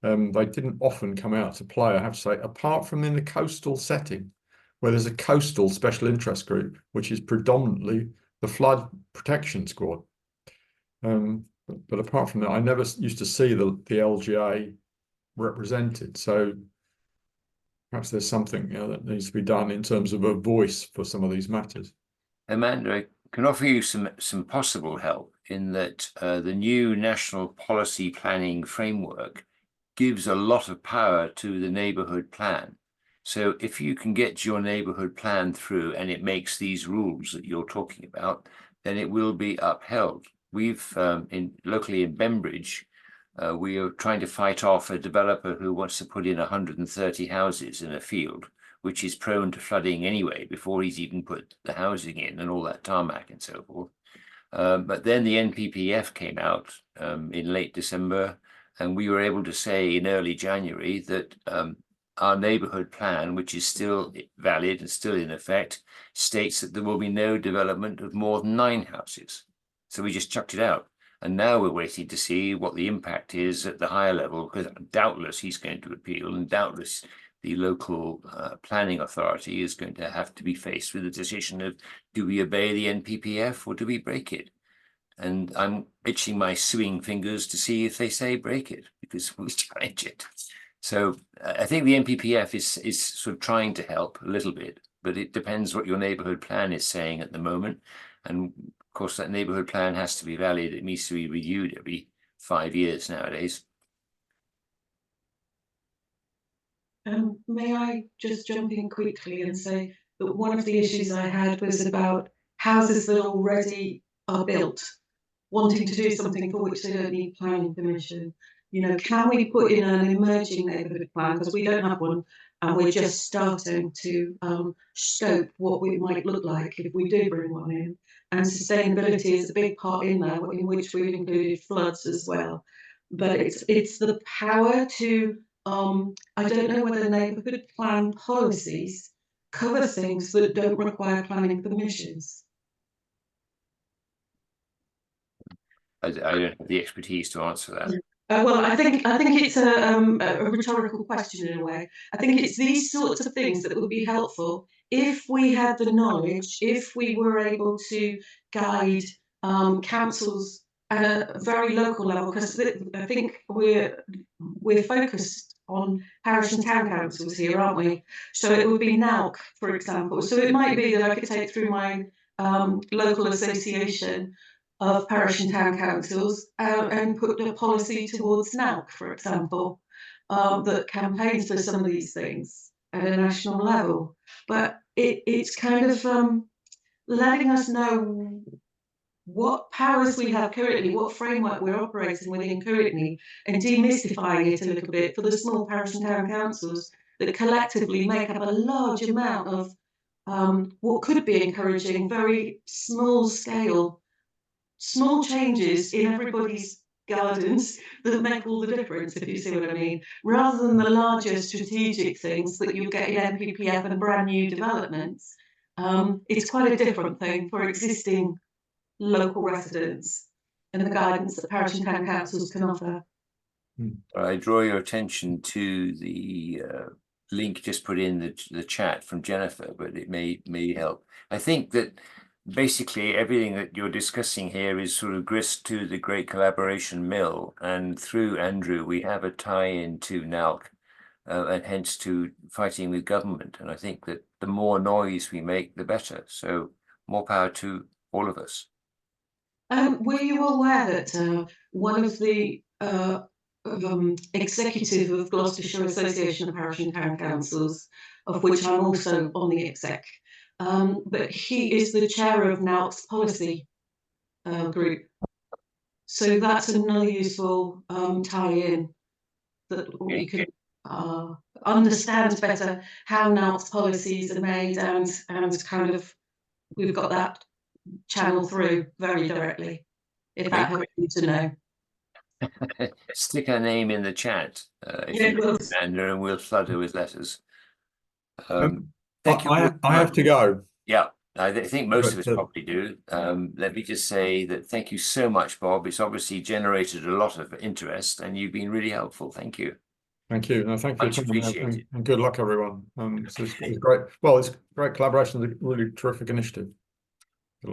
They didn't often come out to play, I have to say, apart from in the coastal setting, where there's a coastal special interest group, which is predominantly the Flood Protection Squad. But apart from that, I never used to see the LGA represented. So perhaps there's something that needs to be done in terms of a voice for some of these matters. Amanda, I can offer you some possible help in that the new national policy planning framework gives a lot of power to the neighbourhood plan. So if you can get your neighbourhood plan through and it makes these rules that you're talking about, then it will be upheld. We've locally in Bembridge, we are trying to fight off a developer who wants to put in 130 houses in a field, which is prone to flooding anyway, before he's even put the housing in and all that tarmac and so forth. But then the NPPF came out in late December, and we were able to say in early January that our neighbourhood plan, which is still valid and still in effect, states that there will be no development of more than 9 houses. So we just chucked it out. And now we're waiting to see what the impact is at the higher level, because doubtless he's going to appeal, and doubtless the local planning authority is going to have to be faced with the decision of, do we obey the NPPF or do we break it? And I'm itching my suing fingers to see if they say break it, because we challenge it. So I think the NPPF is sort of trying to help a little bit, but it depends what your neighbourhood plan is saying at the moment. And of course, that neighbourhood plan has to be valid. It needs to be reviewed every 5 years nowadays. May I just jump in quickly and say that one of the issues I had was about houses that already are built, wanting to do something for which they don't need planning permission. You know, can we put in an emerging neighbourhood plan, because we don't have one, and we're just starting to scope what we might look like if we do bring one in. And sustainability is a big part in there, in which we've included floods as well. But it's the power to I don't know whether neighbourhood plan policies cover things that don't require planning permissions. I don't have the expertise to answer that. Well, I think it's a rhetorical question in a way. I think it's these sorts of things that would be helpful if we had the knowledge, if we were able to guide councils at a very local level, because I think we're focused on parish and town councils here, aren't we? So it would be NALC, for example. So it might be that I could take through my local association of parish and town councils and put a policy towards NALC, for example, that campaigns for some of these things at a national level. But it's kind of letting us know what powers we have currently, what framework we're operating within currently, and demystifying it a little bit for the small parish and town councils that collectively make up a large amount of what could be encouraging very small changes in everybody's gardens that make all the difference, if you see what I mean, rather than the larger strategic things that you get in NPPF and brand new developments. It's quite a different thing for existing local residents and the guidance that parish and town councils can offer. I draw your attention to the link just put in the chat from Jennifer, but it may help. I think that basically everything that you're discussing here is sort of grist to the Great Collaboration Mill, and through Andrew we have a tie-in to NALC and hence to fighting with government. And I think that the more noise we make, the better. So more power to all of us. Were you aware that one of the executive of Gloucestershire Association of Parish and Town Councils, of which I'm also on the exec, but he is the chair of NALC's policy group. So that's another useful tie-in that we can understand better how NALC's policies are made, and kind of we've got that channel through very directly, if that helps you to know. Stick her name in the chat if you understand her, and we'll flood her with letters. Thank you. I have to go. Yeah, I think most of us probably do. Let me just say that thank you so much, Bob. It's obviously generated a lot of interest, and you've been really helpful. Thank you. Thank you. No, thank you. Much appreciated. And good luck, everyone. It's great. Well, it's great collaboration. It's a really terrific initiative.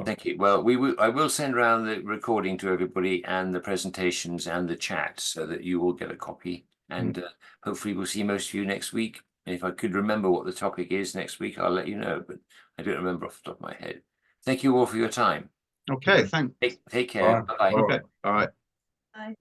Thank you. Well, I will send around the recording to everybody and the presentations and the chat so that you will get a copy. And hopefully we'll see most of you next week. And if I could remember what the topic is next week, I'll let you know, but I don't remember off the top of my head. Thank you all for your time. Okay, thanks. Take care. Bye. Okay, all right. Bye.